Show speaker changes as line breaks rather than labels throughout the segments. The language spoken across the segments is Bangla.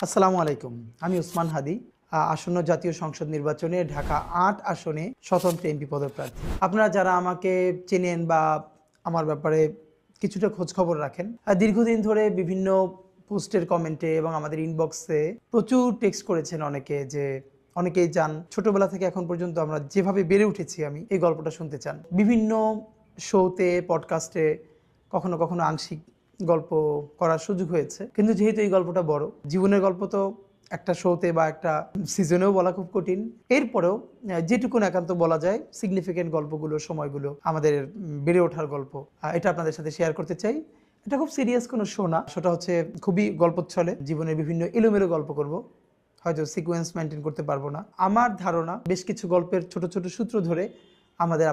আসসালামু আলাইকুম। আমি ওসমান হাদি। আসন্ন জাতীয় সংসদ নির্বাচনে ঢাকা ৮ আসনে স্বতন্ত্র এমপি পদপ্রার্থী। আপনারা যারা আমাকে চেনেন বা আমার ব্যাপারে কিছুটা খোঁজখবর রাখেন, দীর্ঘদিন ধরে বিভিন্ন পোস্টের কমেন্টে এবং আমাদের ইনবক্সে প্রচুর টেক্সট করেছেন অনেকে যে অনেকেই চান ছোটবেলা থেকে এখন পর্যন্ত আমরা যেভাবে বেড়ে উঠেছি আমি এই গল্পটা শুনতে চান। বিভিন্ন শোতে, পডকাস্টে কখনো কখনো আংশিক গল্প করার সুযোগ হয়েছে, কিন্তু যেহেতু এই গল্পটা বড় জীবনের গল্প, তো একটা শোতে বা একটা সিজনেও বলা খুব কঠিন। এরপরেও যেটুকুন একান্ত বলা যায় সিগনিফিকেন্ট গল্পগুলো, সময়গুলো, আমাদের বেড়ে ওঠার গল্প, এটা আপনাদের সাথে শেয়ার করতে চাই। এটা খুব সিরিয়াস কোনো শো না, শোটা হচ্ছে খুবই গল্পচ্ছলে জীবনের বিভিন্ন এলোমেলো গল্প করব, হয়তো সিকোয়েন্স মেনটেন করতে পারবো না। আমার ধারণা বেশ কিছু গল্পের ছোট ছোট সূত্র ধরে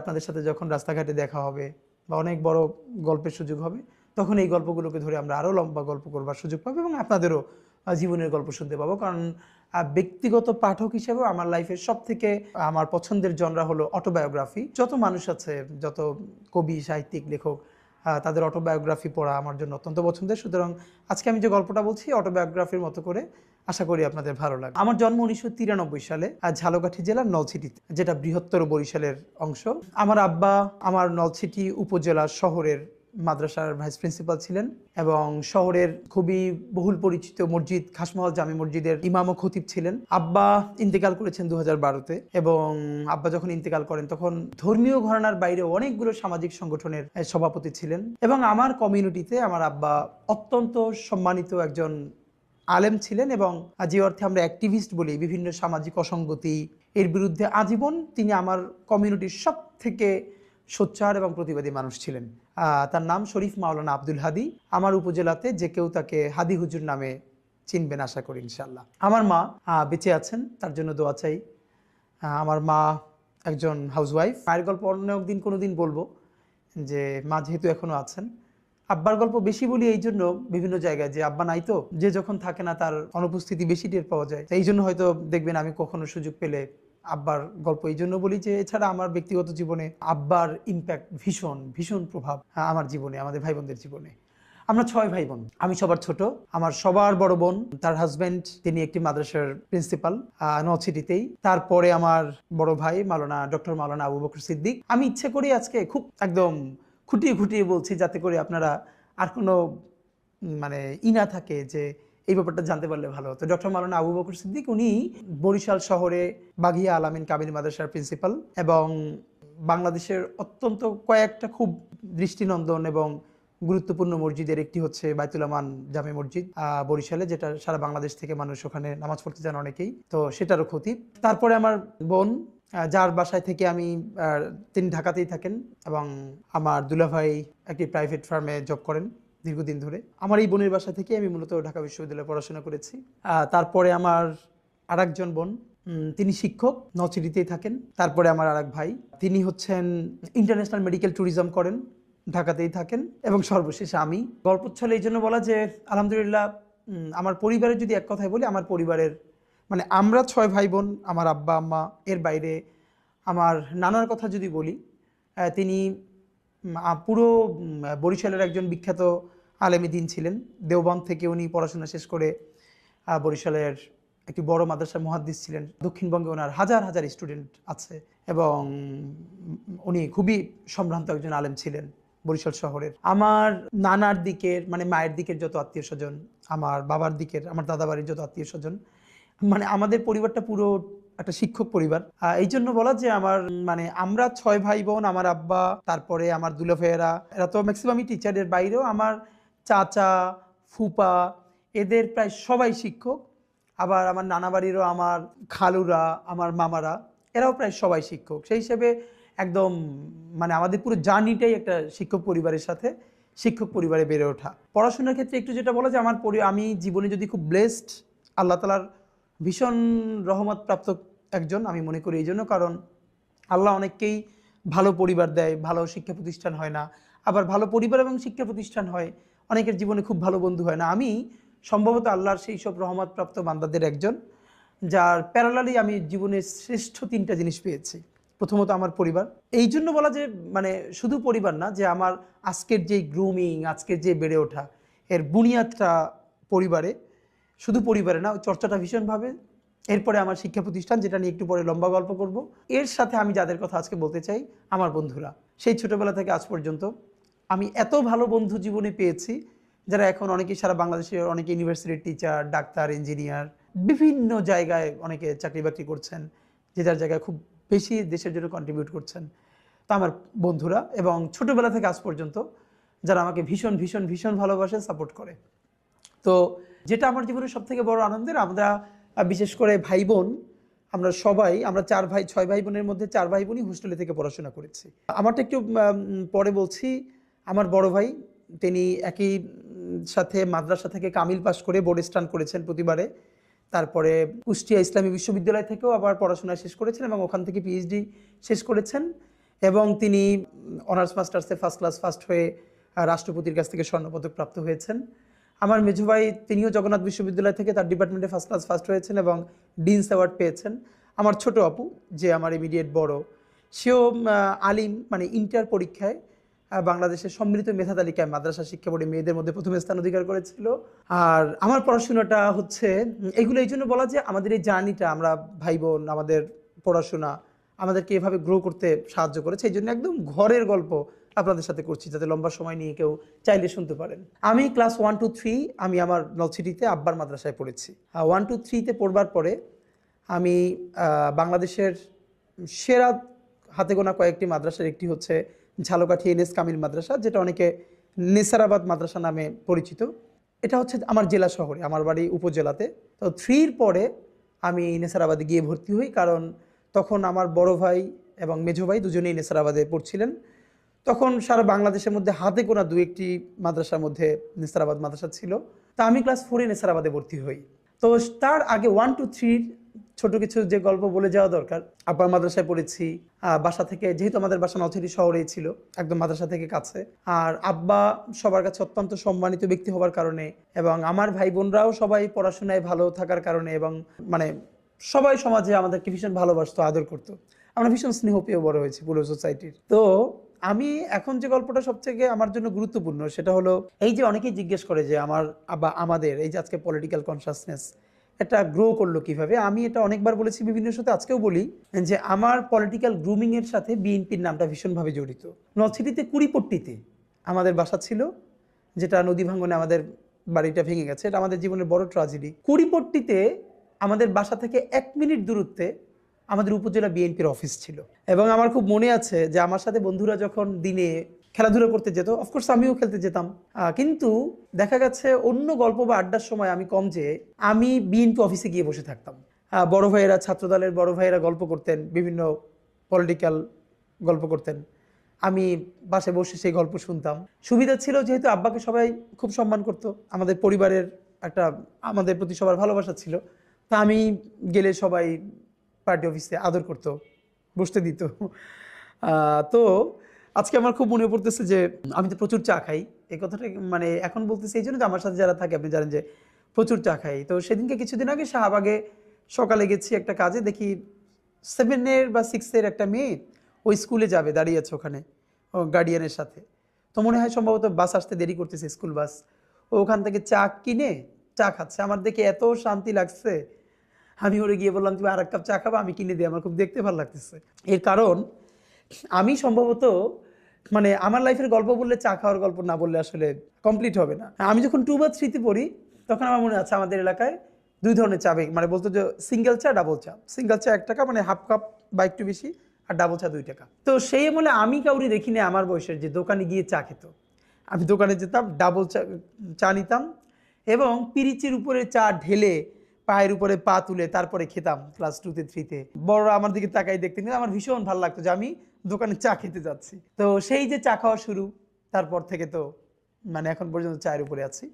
আপনাদের সাথে যখন রাস্তাঘাটে দেখা হবে বা অনেক বড় গল্পের সুযোগ হবে, তখন এই গল্পগুলোকে ধরে আমরা আরও লম্বা গল্প করবার সুযোগ পাবো এবং আপনাদেরও জীবনের গল্প শুনতে পাবো। কারণ ব্যক্তিগত পাঠক হিসেবে আমার লাইফের সব থেকে আমার পছন্দের জনরা হলো অটোবায়োগ্রাফি। যত মানুষ আছে, যত কবি, সাহিত্যিক, লেখক, তাদের অটোবায়োগ্রাফি পড়া আমার জন্য অত্যন্ত পছন্দের। সুতরাং আজকে আমি যে গল্পটা বলছি অটোবায়োগ্রাফির মতো করে, আশা করি আপনাদের ভালো লাগে। আমার জন্ম 1993 সালে ঝালকাঠি জেলার নলছিটিতে, যেটা বৃহত্তর বরিশালের অংশ। আমার আব্বা আমার নলছিটি উপজেলার শহরের মাদ্রাসার ভাইস প্রিন্সিপাল ছিলেন এবং শহরের খুবই বহুল পরিচিত মসজিদ খাসমহল জামে মসজিদের ইমাম ও খতিব ছিলেন। আব্বা ইন্তেকাল করেছেন 2012-তে এবং আব্বা যখন ইন্তেকাল করেন তখন ধর্মীয় ঘরানার বাইরে অনেকগুলো সামাজিক সংগঠনের সভাপতি ছিলেন এবং আমার কমিউনিটিতে আমার আব্বা অত্যন্ত সম্মানিত একজন আলেম ছিলেন এবং যে অর্থে আমরা অ্যাক্টিভিস্ট বলি, বিভিন্ন সামাজিক অসঙ্গতি এর বিরুদ্ধে আজীবন তিনি আমার কমিউনিটির সব থেকে সোচ্চার এবং প্রতিবাদী মানুষ ছিলেন। তার নাম শরীফ মাওলানা আব্দুল হাদি। আমার উপজেলাতে যে কেউ তাকে হাদি হুজুর নামে চিনবেন আশা করি ইনশাল্লাহ। আমার মা বেঁচে আছেন, তার জন্য দোয়া চাই। আমার মা একজন হাউসওয়াইফ। মায়ের গল্প অন্য একদিন কোনো দিন বলবো, যে মা যেহেতু এখনো আছেন। আব্বার গল্প বেশি বলি এই জন্য বিভিন্ন জায়গায়, যে আব্বা নাই তো, যে যখন থাকে না তার অনুপস্থিতি বেশি টের পাওয়া যায়। এই জন্য হয়তো দেখবেন আমি কখনো সুযোগ পেলে আব্বার গল্প এই জন্য বলি যে এছাড়া আমার ব্যক্তিগত জীবনে আব্বার ইম্প্যাক্ট ভীষণ ভীষণ প্রভাব আমার জীবনে, আমাদের ভাই বোনদের জীবনে। আমরা 6 ভাই বোন, আমি সবার ছোট। আমার সবার বড় বোন, তার হাজব্যান্ড তিনি একটি মাদ্রাসার প্রিন্সিপাল নলছিটিতেই। তারপরে আমার বড় ভাই ডক্টর মাওলানা আবু বকর সিদ্দিক। আমি ইচ্ছে করি আজকে খুব একদম খুঁটিয়ে খুঁটিয়ে বলছি, যাতে করে আপনারা আর কোনো মানে না থাকে যে এই ব্যাপারটা জানতে পারলে ভালো হতো। ডক্টর মাওলানা আবু বকর সিদ্দিক উনি বরিশাল শহরে বাঘিয়া আলামিন কামিল মাদ্রাসার প্রিন্সিপাল এবং বাংলাদেশের অত্যন্ত কয়েকটা খুব দৃষ্টিনন্দন এবং গুরুত্বপূর্ণ মসজিদের একটি হচ্ছে বাইতুল আমান জামে মসজিদ বরিশালে, যেটা সারা বাংলাদেশ থেকে মানুষ ওখানে নামাজ পড়তে যান অনেকেই, তো সেটারও খতিব। তারপরে আমার বোন, যার বাসায় থেকে আমি, তিনি ঢাকাতেই থাকেন এবং আমার দুলাভাই একটি প্রাইভেট ফার্মে জব করেন দীর্ঘদিন ধরে। আমার এই বোনের বাসা থেকে আমি মূলত ঢাকা বিশ্ববিদ্যালয়ে পড়াশোনা করেছি। তারপরে আমার আরেকজন বোন, তিনি শিক্ষক, নলছিটিতেই থাকেন। তারপরে আমার আরেক ভাই, তিনি হচ্ছেন ইন্টারন্যাশনাল মেডিকেল ট্যুরিজম করেন, ঢাকাতেই থাকেন। এবং সর্বশেষে আমি। গল্পচ্ছলে এই জন্য বলা যে আলহামদুলিল্লাহ আমার পরিবারের যদি এক কথায় বলি, আমার পরিবারের মানে আমরা 6 ভাই বোন, আমার আব্বা আম্মা, এর বাইরে আমার নানার কথা যদি বলি, তিনি পুরো বরিশালের একজন বিখ্যাত আলেমী দ্বীন ছিলেন। দেওবন্দ থেকে উনি পড়াশোনা শেষ করে বরিশালের একটি বড় মাদ্রাসার মুহাদ্দিস ছিলেন। দক্ষিণবঙ্গে ওনার হাজার হাজার স্টুডেন্ট আছে এবং উনি খুবই সম্ভ্রান্ত একজন আলেম ছিলেন বরিশাল শহরের। আমার নানার দিকের মানে মায়ের দিকের যত আত্মীয় স্বজন, আমার বাবার দিকের, আমার দাদা বাড়ির যত আত্মীয় স্বজন, মানে আমাদের পরিবারটা পুরো একটা শিক্ষক পরিবার। এই জন্য বলা যে আমার মানে আমরা 6 ভাই বোন, আমার আব্বা, তারপরে আমার দুলা ভাইয়েরা, এরা তো ম্যাক্সিমামই টিচারের বাইরেও আমার চাচা, ফুপা, এদের প্রায় সবাই শিক্ষক। আবার আমার নানা বাড়িরও আমার খালুরা, আমার মামারা, এরাও প্রায় সবাই শিক্ষক। সেই হিসেবে একদম মানে আমাদের পুরো জার্নিটাই একটা শিক্ষক পরিবারের সাথে, শিক্ষক পরিবারে বেড়ে ওঠা। পড়াশোনার ক্ষেত্রে একটু যেটা বলা যে আমি জীবনে যদি খুব ব্লেসড, আল্লাহ তালার ভীষণ রহমত প্রাপ্ত একজন আমি মনে করি। এই জন্য কারণ আল্লাহ অনেককেই ভালো পরিবার দেয়, ভালো শিক্ষা প্রতিষ্ঠান হয় না। আবার ভালো পরিবার এবং শিক্ষা প্রতিষ্ঠান হয়, অনেকের জীবনে খুব ভালো বন্ধু হয় না। আমি সম্ভবত আল্লাহর সেই সব রহমতপ্রাপ্ত বান্দাদের একজন, যার প্যারালালি আমি জীবনের শ্রেষ্ঠ 3টা জিনিস পেয়েছি। প্রথমত আমার পরিবার। এই জন্য বলা যে মানে শুধু পরিবার না, যে আমার আজকের যে গ্রুমিং, আজকের যে বেড়ে ওঠা, এর বুনিয়াদটা পরিবারে। শুধু পরিবারে না, চর্চাটা ভীষণভাবে। এরপরে আমার শিক্ষা প্রতিষ্ঠান, যেটা নিয়ে একটু পরে লম্বা গল্প করব। এর সাথে আমি যাদের কথা আজকে বলতে চাই, আমার বন্ধুরা। সেই ছোটবেলা থেকে আজ পর্যন্ত আমি এত ভালো বন্ধু জীবনে পেয়েছি, যারা এখন অনেকেই সারা বাংলাদেশের অনেকে ইউনিভার্সিটির টিচার, ডাক্তার, ইঞ্জিনিয়ার, বিভিন্ন জায়গায় অনেকে চাকরি বাকরি করছেন, যে যার জায়গায় খুব বেশি দেশের জন্য কন্ট্রিবিউট করছেন। তা আমার বন্ধুরা, এবং ছোটবেলা থেকে আজ পর্যন্ত যারা আমাকে ভীষণ ভীষণ ভীষণ ভালোবাসে, সাপোর্ট করে। তো যেটা আমার জীবনের সব থেকে বড় আনন্দের, আমরা বিশেষ করে ভাই বোন, আমরা সবাই, আমরা 6 ভাই বোনের মধ্যে 4 ভাই বোনই হোস্টেলে থেকে পড়াশোনা করেছি। আমারটা একটু পরে বলছি। আমার বড় ভাই, তিনি একই সাথে মাদ্রাসা থেকে কামিল পাশ করে বোর্ড স্টান করেছেন প্রতিবারে। তারপরে কুষ্টিয়া ইসলামী বিশ্ববিদ্যালয় থেকেও আবার পড়াশোনা শেষ করেছেন এবং ওখান থেকে পিএইচডি শেষ করেছেন। এবং তিনি অনার্স মাস্টার্সে ফার্স্ট ক্লাস ফার্স্ট হয়ে রাষ্ট্রপতির কাছ থেকে স্বর্ণপদক প্রাপ্ত হয়েছেন। আমার মেজো ভাই, তিনিও জগন্নাথ বিশ্ববিদ্যালয় থেকে তার ডিপার্টমেন্টে ফার্স্ট ক্লাস ফার্স্ট হয়েছেন এবং ডিনস অ্যাওয়ার্ড পেয়েছেন। আমার ছোট আপু, যে আমার ইমিডিয়েট বড়, সেও আলিম, মানে ইন্টার পরীক্ষায় বাংলাদেশের সম্মিলিত মেধা তালিকায় মাদ্রাসা শিক্ষা বোর্ডে মেয়েদের মধ্যে প্রথম স্থান অধিকার করেছিল। আর আমার পড়াশোনাটা হচ্ছে, এগুলো এই জন্য বলা যে আমাদের এই জার্নিটা, আমরা ভাই বোন, আমাদের পড়াশোনা আমাদেরকে এভাবে গ্রো করতে সাহায্য করেছে। এই জন্য একদম ঘরের গল্প আপনাদের সাথে করছি, যাতে লম্বা সময় নিয়ে কেউ চাইলে শুনতে পারেন। আমি ক্লাস 1 to 3 আমি আমার নলছিটিতে আব্বার মাদ্রাসায় পড়েছি। 1 to 3-তে পড়বার পরে আমি বাংলাদেশের সেরা হাতে গোনা কয়েকটি মাদ্রাসার একটি হচ্ছে ঝালকাঠি এনএস কামিল মাদ্রাসা, যেটা অনেকে নেসারাবাদ মাদ্রাসা নামে পরিচিত। এটা হচ্ছে আমার জেলা শহরে, আমার বাড়ি উপজেলাতে। তো 3-র পরে আমি নেসারাবাদে গিয়ে ভর্তি হই, কারণ তখন আমার বড় ভাই এবং মেজো ভাই দুজনেই নেসারাবাদে পড়ছিলেন। তখন সারা বাংলাদেশের মধ্যে হাতে গোনা 2-1টি মাদ্রাসার মধ্যে নেসারাবাদ মাদ্রাসা ছিল। তা আমি ক্লাস 4-এ নেসারাবাদে ভর্তি হই। তো তার আগে 1 to 3 ছোট কিছু যে গল্প বলে যাওয়া দরকার। আব্বার মাদ্রাসায় পড়েছি, বাসা থেকে, যেহেতু আমাদের বাসা নলছিটি শহরেই ছিল, একদম মাদ্রাসা থেকে কাছে। আর আব্বা সবার কাছে অত্যন্ত সম্মানিত ব্যক্তি হবার কারণে, এবং আমার ভাই বোনরাও সবাই পড়াশোনায় ভালো থাকার কারণে, এবং মানে সবাই সমাজে আমাদেরকে ভীষণ ভালোবাসতো, আদর করতো। আমরা ভীষণ স্নেহ পেয়ে বড় হয়েছি পুরো সোসাইটির। তো আমি এখন যে গল্পটা সবথেকে আমার জন্য গুরুত্বপূর্ণ, সেটা হলো এই যে অনেকেই জিজ্ঞেস করে যে আমাদের এই যে আজকে পলিটিক্যাল কনসাসনেস এটা গ্রো করলো কিভাবে। আমি এটা অনেকবার বলেছি বিভিন্ন সাথে, আজকেও বলি যে আমার পলিটিক্যাল গ্রুমিং এর সাথে বিএনপির নামটা ভীষণভাবে জড়িত। নলছিটিতে কুড়িপট্টিতে আমাদের বাসা ছিল, যেটা নদী ভাঙ্গনে আমাদের বাড়িটা ভেঙে গেছে। এটা আমাদের জীবনের বড় ট্র্যাজেডি। কুড়িপট্টিতে আমাদের বাসা থেকে 1 মিনিট দূরত্বে আমাদের উপজেলা বিএনপির অফিস ছিল। এবং আমার খুব মনে আছে যে আমার সাথে বন্ধুরা যখন দিনে খেলাধুলা করতে যেত, অফকোর্স আমিও খেলতে যেতাম, কিন্তু দেখা গেছে অন্য গল্প বা আড্ডার সময় আমি কম যেয়ে আমি বিএনপি অফিসে গিয়ে বসে থাকতাম। বড় ভাইয়েরা, ছাত্রদলের বড় ভাইয়েরা গল্প করতেন, বিভিন্ন পলিটিক্যাল গল্প করতেন, আমি পাশে বসে সেই গল্প শুনতাম। সুবিধা ছিল যেহেতু আব্বাকে সবাই খুব সম্মান করতো, আমাদের পরিবারের একটা, আমাদের প্রতি সবার ভালোবাসা ছিল। তা আমি গেলে সবাই পার্টি অফিসে আদর করতো, বসতে দিত। তো আজকে আমার খুব মনে পড়তেছে যে আমি তো প্রচুর চা খাই। এই কথাটা মানে এখন বলতেছি এই জন্য যে আমার সাথে যারা থাকে আপনি জানেন যে প্রচুর চা খাই। তো সেদিনকে কিছুদিন আগে শাহবাগে সকালে গেছি একটা কাজে, দেখি 7-এর বা 6-এর একটা মেয়ে ওই স্কুলে যাবে, দাঁড়িয়ে আছে ওখানে গার্ডিয়ানের সাথে। তো মনে হয় সম্ভবত বাস আসতে দেরি করতেছে, স্কুল বাস। ও ওখান থেকে চা কিনে চা খাচ্ছে। আমার দেখে এত শান্তি লাগছে, আমি ওরে গিয়ে বললাম তুমি আর এক কাপ চা খাবা, আমি কিনে দিই, আমার খুব দেখতে ভালো লাগতেছে। এর কারণ আমি সম্ভবত মানে আমার লাইফের গল্প বললে চা খাওয়ার গল্প না বললে আসলে কমপ্লিট হবে না। আমি যখন 2 বা 3-তে পড়ি তখন আমার মনে আছে আমাদের এলাকায় 2 ধরনের চা, মানে বলতো যে সিঙ্গেল চা, ডাবল চা। সিঙ্গেল চা 1 টাকা, মানে হাফ কাপ বা একটু বেশি, আর ডাবল চা 2 টাকা। তো সেই আমলে আমি কাউরি দেখিনি আমার বয়সের যে দোকানে গিয়ে চা খেত। আমি দোকানে যেতাম, ডাবল চা নিতাম এবং পিরিচের উপরে চা ঢেলে পায়ের উপরে পা তুলে তারপরে খেতাম ক্লাস 2-তে 3-তে। বড়রা আমার দিকে তাকাই দেখতেন, আমার ভীষণ ভালো লাগতো যে আমি দোকানে চা খেতে যাচ্ছি। তো সেই যে চা খাওয়া শুরু, তারপর থেকে তো মানে এখন পর্যন্ত চায়ের উপরে আছি।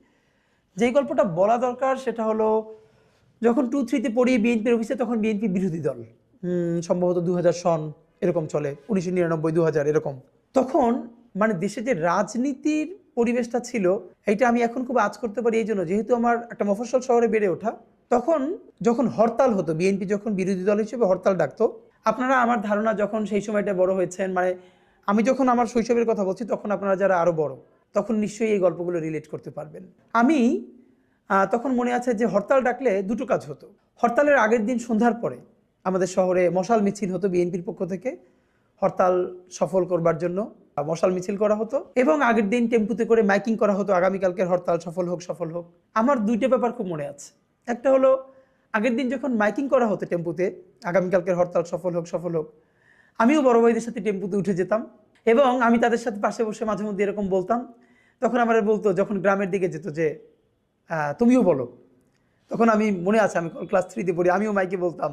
যেই গল্পটা বলা দরকার সেটা হলো যখন 2-3-তে পড়ি বিএনপির অফিসে, তখন বিএনপি বিরোধী দল, সম্ভবত 2000 সন এরকম চলে, 1999 2000 এরকম। তখন মানে দেশে যে রাজনীতির পরিবেশটা ছিল, এইটা আমি এখন খুব আঁচ করতে পারি এই জন্য, যেহেতু আমার একটা মফস্বল শহরে বেড়ে ওঠা। তখন যখন হরতাল হতো, বিএনপি যখন বিরোধী দল হিসেবে হরতাল ডাকতো, আপনারা আমার ধারণা যখন সেই সময়টা বড় হয়েছেন, মানে আমি যখন আমার শৈশবের কথা বলছি, তখন আপনারা যারা আরও বড়, তখন নিশ্চয়ই এই গল্পগুলো রিলেট করতে পারবেন। আমি তখন মনে আছে যে হরতাল ডাকলে দুটো কাজ হতো। হরতালের আগের দিন সন্ধ্যার পরে আমাদের শহরে মশাল মিছিল হতো, বিএনপির পক্ষ থেকে হরতাল সফল করবার জন্য মশাল মিছিল করা হতো, এবং আগের দিন টেম্পুতে করে মাইকিং করা হতো আগামীকালকের হরতাল সফল হোক সফল হোক। আমার দুইটা ব্যাপার খুব মনে আছে। একটা হলো আগের দিন যখন মাইকিং করা হতো টেম্পুতে আগামীকালকের হরতাল সফল হোক সফল হোক, আমিও বড় ভাইদের সাথে টেম্পুতে উঠে যেতাম এবং আমি তাদের সাথে পাশে বসে মাঝে মধ্যে এরকম বলতাম। তখন আমার বলতো, যখন গ্রামের দিকে যেত যে তুমিও বলো, তখন আমি মনে আছে আমি ক্লাস 3-তে পড়ি, আমিও মাইকে বলতাম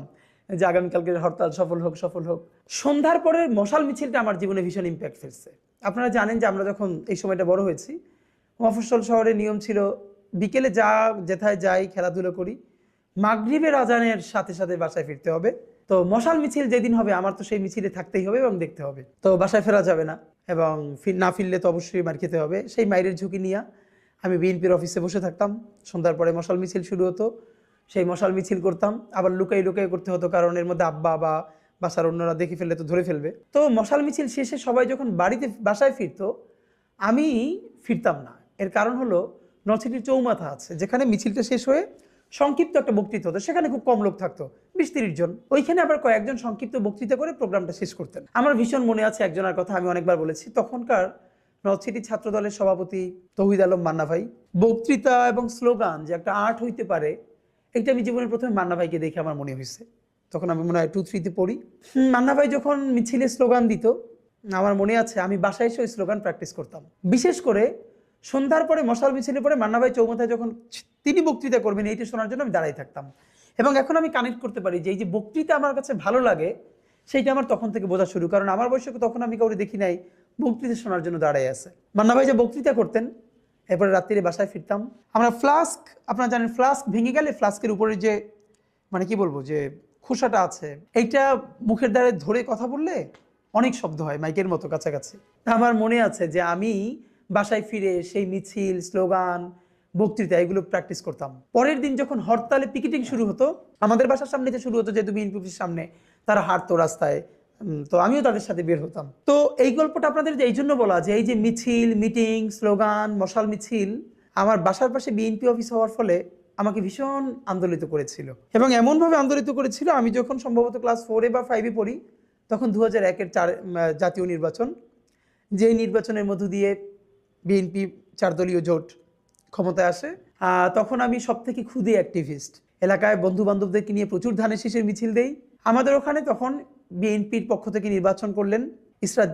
যে আগামীকালকের হরতাল সফল হোক সফল হোক। সন্ধ্যার পরে মশাল মিছিলটা আমার জীবনে ভীষণ ইম্প্যাক্ট ফেলছে। আপনারা জানেন যে আমরা যখন এই সময়টা বড় হয়েছি, মফস্বল শহরে নিয়ম ছিল বিকেলে যেথায় যাই খেলাধুলো করি, মাগরিবের আজানের সাথে সাথে বাসায় ফিরতে হবে। তো মশাল মিছিল যেদিন হবে আমার তো সেই মিছিলে থাকতেই হবে এবং দেখতে হবে। তো বাসায় ফেরা যাবে না, এবং না ফিরলে তো অবশ্যই মার খেতে হবে। সেই মাইরের ঝুঁকি নিয়ে আমি বিএনপির অফিসে বসে থাকতাম। সন্ধ্যার পরে মশাল মিছিল শুরু হতো, সেই মশাল মিছিল করতাম। আবার লুকাই লুকাই করতে হতো, কারণ এর মধ্যে আব্বা বা বাসার অন্যরা দেখে ফেললে তো ধরে ফেলবে। তো মশাল মিছিল শেষে সবাই যখন বাসায় ফিরতো, আমি ফিরতাম না। এর কারণ হলো নলছিটির চৌমাথা আছে, যেখানে মিছিলটা শেষ হয়ে সংক্ষিপ্ত একটা বক্তৃতা হতো, সেখানে খুব কম লোক থাকতো, 20-30 জন। ওইখানে আবার কয়েকজন সংক্ষিপ্ত বক্তৃতা করে প্রোগ্রামটা শেষ করতেন। আমার ভীষণ মনে আছে একজনের কথা, আমি অনেকবার বলেছি। তখনকার নলছিটি ছাত্র দলের সভাপতি তৌহিদ আলম মান্না ভাই, বক্তৃতা এবং স্লোগান যে একটা আর্ট হইতে পারে, এটা আমি জীবনের প্রথমে মান্না ভাইকে দেখে আমার মনে হয়েছে। তখন আমি মনে হয় 2-3-তে পড়ি। মান্না ভাই যখন মিছিলে স্লোগান দিত, আমার মনে আছে আমি বাসায় এসে ওই স্লোগান প্র্যাকটিস করতাম। বিশেষ করে সন্ধ্যার পরে মশাল মিছিলে পরে মান্না ভাই চৌমাথায় যখন তিনি বক্তৃতা করবেন, এইটা শোনার জন্য আমি দাঁড়াই থাকতাম। এবং এখন আমি কানেক্ট করতে পারি যে এই যে বক্তৃতা আমার কাছে ভালো লাগে, সেইটা আমার তখন থেকে বোঝা শুরু। কারণ আমার বয়সে তখন আমি কাউকে দেখি নাই বক্তৃতা শোনার জন্য দাঁড়াই আছে। মান্না ভাই যে বক্তৃতা করতেন, এরপরে রাত্রিরে বাসায় ফিরতাম। আমরা ফ্লাস্ক, আপনারা জানেন ফ্লাস্ক ভেঙে গেলে ফ্লাস্কের উপরে যে মানে কি বলবো যে খোসাটা আছে, এইটা মুখের দ্বারে ধরে কথা বললে অনেক শব্দ হয় মাইকের মতো কাছাকাছি। আমার মনে আছে যে আমি বাসায় ফিরে সেই মিছিল, স্লোগান, বক্তৃতা এগুলো প্র্যাকটিস করতাম। পরের দিন যখন হরতালে পিকেটিং শুরু হতো, আমাদের বাসার সামনে যে শুরু হতো, যেহেতু বিএনপি অফিসের সামনে, তারা হাঁটতো রাস্তায়, তো আমিও তাদের সাথে বের হতাম। তো এই গল্পটা আপনাদের এই জন্য বলা যে এই যে মিছিল, মিটিং, স্লোগান, মশাল মিছিল আমার বাসার পাশে বিএনপি অফিস হওয়ার ফলে আমাকে ভীষণ আন্দোলিত করেছিল। এবং এমনভাবে আন্দোলিত করেছিল, আমি যখন সম্ভবত ক্লাস 4-এ বা 5-এ পড়ি, তখন 2001-এর জাতীয় নির্বাচন, যে নির্বাচনের মধ্য দিয়ে বিএনপি 4 দলীয় জোট ক্ষমতায় আসে। তখন আমি সব থেকে ক্ষুদে অ্যাক্টিভিস্ট। এলাকায় বন্ধু বান্ধবদেরকে নিয়ে প্রচুর ধানের শীষের মিছিল দেই। আমাদের ওখানে তখন বিএনপির পক্ষ থেকে নির্বাচন করলেন ইসরাত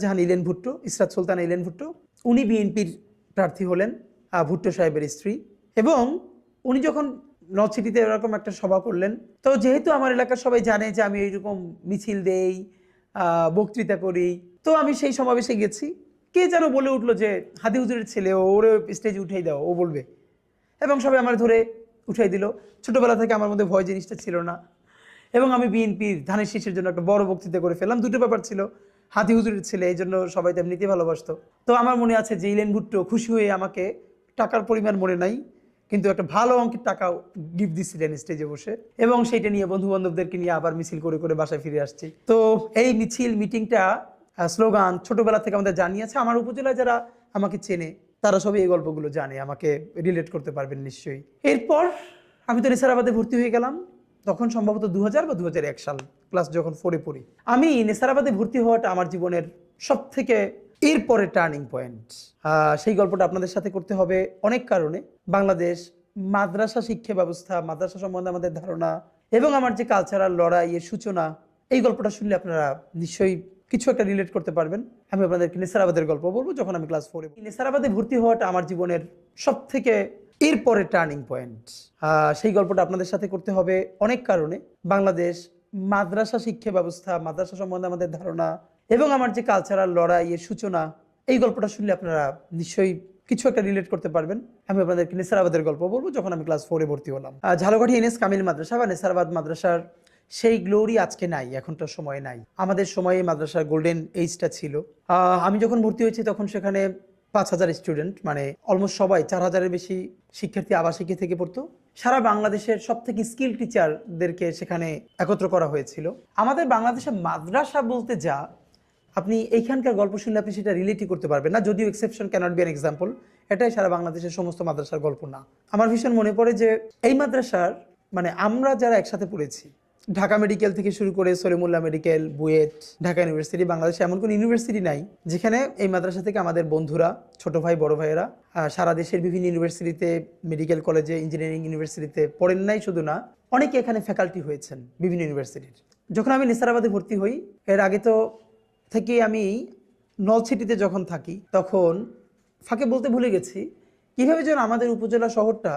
সুলতানা ইলেন ভুট্টো। উনি বিএনপির প্রার্থী হলেন, ভুট্টো সাহেবের স্ত্রী। এবং উনি যখন নলছিটিতে এরকম একটা সভা করলেন, তো যেহেতু আমার এলাকার সবাই জানে যে আমি এইরকম মিছিল দেই, বক্তৃতা করি, তো আমি সেই সমাবেশে গেছি। কে যেন বলে উঠলো যে হাদি হুজুরের ছেলে, ওরে স্টেজে উঠাই দাও, ও বলবে। এবং সবাই আমার ধরে উঠাই দিল। ছোটবেলা থেকে আমার মধ্যে ভয় জিনিসটা ছিল না, এবং আমি বিএনপির ধানের শীষের জন্য একটা বড় বক্তৃতা করে ফেললাম। দুটো ব্যাপার ছিল, হাদি হুজুরের ছেলে, এই জন্য সবাই তো এমনিতেই ভালোবাসতো। তো আমার মনে আছে যে ইলেন ভুট্টো খুশি হয়ে আমাকে, টাকার পরিমাণ মনে নাই, কিন্তু একটা ভালো অঙ্কের টাকা গিফট দিচ্ছিলেন স্টেজে বসে, এবং সেইটা নিয়ে বন্ধু বান্ধবদেরকে নিয়ে আবার মিছিল করে করে বাসায় ফিরে আসছি। তো এই মিছিল, মিটিংটা, স্লোগান ছোটবেলা থেকে আমাদের জানিয়েছে। আমার উপজেলায় যারা আমাকে চেনে তারা সবই এই গল্পগুলো জানে, আমাকে রিলেট করতে পারবেন নিশ্চয়ই। এরপর আমি তো নেসারাবাদে ভর্তি হয়ে গেলাম, তখন সম্ভবত 2000 বা 2001 সাল, ক্লাস যখন 4-এ পড়ি। আমি নেসারাবাদে ভর্তি হওয়াটা আমার জীবনের সব থেকে এরপরে টার্নিং পয়েন্ট। সেই গল্পটা আপনাদের সাথে করতে হবে অনেক কারণে। বাংলাদেশ মাদ্রাসা শিক্ষা ব্যবস্থা, মাদ্রাসা সম্বন্ধে আমাদের ধারণা, এবং আমার যে কালচারাল লড়াইয়ের সূচনা, এই গল্পটা শুনলে আপনারা নিশ্চয়ই কিছু একটা রিলেট করতে পারবেন। আমি আপনাদেরকে নেসারাবাদের গল্প বলবো, যখন আমি ক্লাস 4-এ। নেসারাবাদে ভর্তি হওয়াটা আমার জীবনের সব থেকে এরপরে টার্নিং পয়েন্ট। সেই গল্পটা আপনাদের সাথে করতে হবে অনেক কারণে। বাংলাদেশ মাদ্রাসা শিক্ষা ব্যবস্থা, মাদ্রাসা সম্বন্ধে আমাদের ধারণা, এবং আমার যে কালচারাল লড়াইয়ের সূচনা, এই গল্পটা শুনলে আপনারা নিশ্চয়ই কিছু একটা রিলেট করতে পারবেন। আমি আপনাদেরকে নেসারাবাদের গল্প বলবো, যখন আমি ক্লাস 4-এ ভর্তি হলাম। ঝালকাঠি এনএস কামিল মাদ্রাসা বা নেসারাবাদ মাদ্রাসার সেই গ্লোরি আজকে নাই, এখনটার সময় নাই। আমাদের সময়ে মাদ্রাসার গোল্ডেন এইজটা ছিল। আমি যখন ভর্তি হয়েছি তখন সেখানে 5000 স্টুডেন্ট, মানে অলমোস্ট সবাই, 4000-এর বেশি শিক্ষার্থী আবাসিকে থেকে পড়তো। সারা বাংলাদেশের সব থেকে স্কিল টিচারদেরকে সেখানে একত্র করা হয়েছিল। আমাদের বাংলাদেশের মাদ্রাসা বলতে যা, আপনি এইখানকার গল্প শুনলে আপনি সেটা রিলেটই করতে পারবেন না, যদিও exception cannot be an example. এটাই সারা বাংলাদেশের সমস্ত মাদ্রাসার গল্প না। আমার ভীষণ মনে পড়ে যে এই মাদ্রাসার মানে আমরা যারা একসাথে পড়েছি, ঢাকা মেডিকেল থেকে শুরু করে সলিমুল্লাহ মেডিকেল, বুয়েট, ঢাকা ইউনিভার্সিটি, বাংলাদেশে এমন কোনো ইউনিভার্সিটি নাই যেখানে এই মাদ্রাসা থেকে আমাদের বন্ধুরা, ছোট ভাই বড় ভাইয়েরা সারা দেশের বিভিন্ন ইউনিভার্সিটিতে, মেডিকেল কলেজে, ইঞ্জিনিয়ারিং ইউনিভার্সিটিতে পড়েন নাই শুধু না, অনেকে এখানে ফ্যাকাল্টি হয়েছেন বিভিন্ন ইউনিভার্সিটির। যখন আমি নিসারাবাদে ভর্তি হই, এর আগে তো থেকে আমি নলছিটিতে যখন থাকি তখন ফাঁকে বলতে ভুলে গেছি কীভাবে যেন আমাদের উপজেলা শহরটা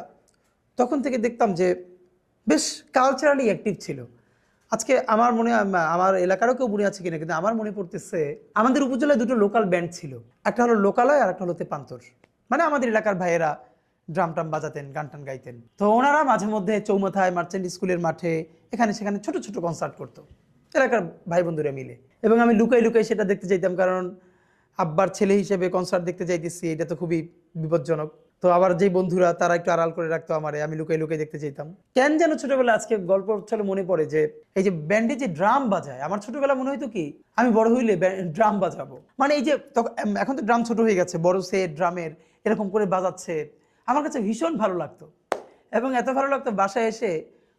তখন থেকে দেখতাম যে বেশ কালচারালি অ্যাক্টিভ ছিল। আজকে আমার মনে, আমার এলাকারও কেউ মনে আছে কিনা, কিন্তু আমার মনে পড়তেছে আমাদের উপজেলায় দুটো লোকাল ব্যান্ড ছিল, একটা হলো লোকালয় আর একটা হলো তেপান্তর। মানে আমাদের এলাকার ভাইয়েরা ড্রাম টাম বাজাতেন, গান টান গাইতেন। তো ওনারা মাঝে মধ্যে চৌমাথায়, মার্চেন্ট স্কুলের মাঠে, এখানে সেখানে ছোট ছোট কনসার্ট করতো এলাকার ভাই বন্ধুরা মিলে, এবং আমি লুকাই লুকাই সেটা দেখতে চাইতাম, কারণ আব্বার ছেলে হিসেবে কনসার্ট দেখতে যাইতেছি, এটা তো খুবই বিপজ্জনক। তো আবার যেই বন্ধুরা তারা একটু আড়াল করে রাখতো আমারে, আমি লুকাই লুকাই দেখতে চাইতাম। কেন যেন ছোটবেলা, আজকে গল্প চলে মনে পড়ে যে এই যে ব্যান্ডে যে ড্রাম বাজায়, আমার ছোটবেলা মনে হইতো কি আমি বড় হইলে ড্রাম বাজাবো। মানে এই যে এখন তো ড্রাম ছোট হয়ে গেছে, বড় সেট ড্রামের এরকম করে বাজাচ্ছে, আমার কাছে ভীষণ ভালো লাগতো। এবং এত ভালো লাগতো বাসায় এসে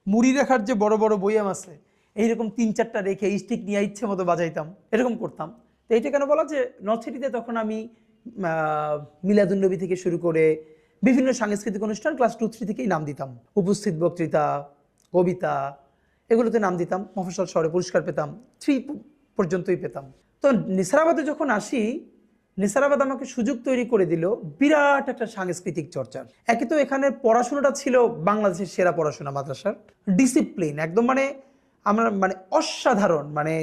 মুড়ি রাখার যে বড় বড় বইয়াম আছে, এইরকম 3-4টা রেখে স্টিক নিয়ে ইচ্ছে মতো বাজাইতাম, এরকম করতাম। তো এইটা কেন বলা যে নর্থ সিটিতে তখন আমি মিলাদুন্নবী থেকে শুরু করে বিভিন্ন সাংস্কৃতিক অনুষ্ঠান ক্লাস 2-3 থেকেই নাম দিতাম, উপস্থিত বক্তৃতা, কবিতা, এগুলোতে নাম দিতাম। মফস্বল শহরে পুরস্কার পেতাম, 3 পর্যন্তই পেতাম। তো নিসারাবাদে যখন আসি, নিসারাবাদ আমাকে সুযোগ তৈরি করে দিল বিরাট একটা সাংস্কৃতিক চর্চার। একে তো এখানের পড়াশোনাটা ছিল বাংলাদেশের সেরা পড়াশোনা, মাদ্রাসার ডিসিপ্লিন একদম মানে আমরা মানে অসাধারণ, মানে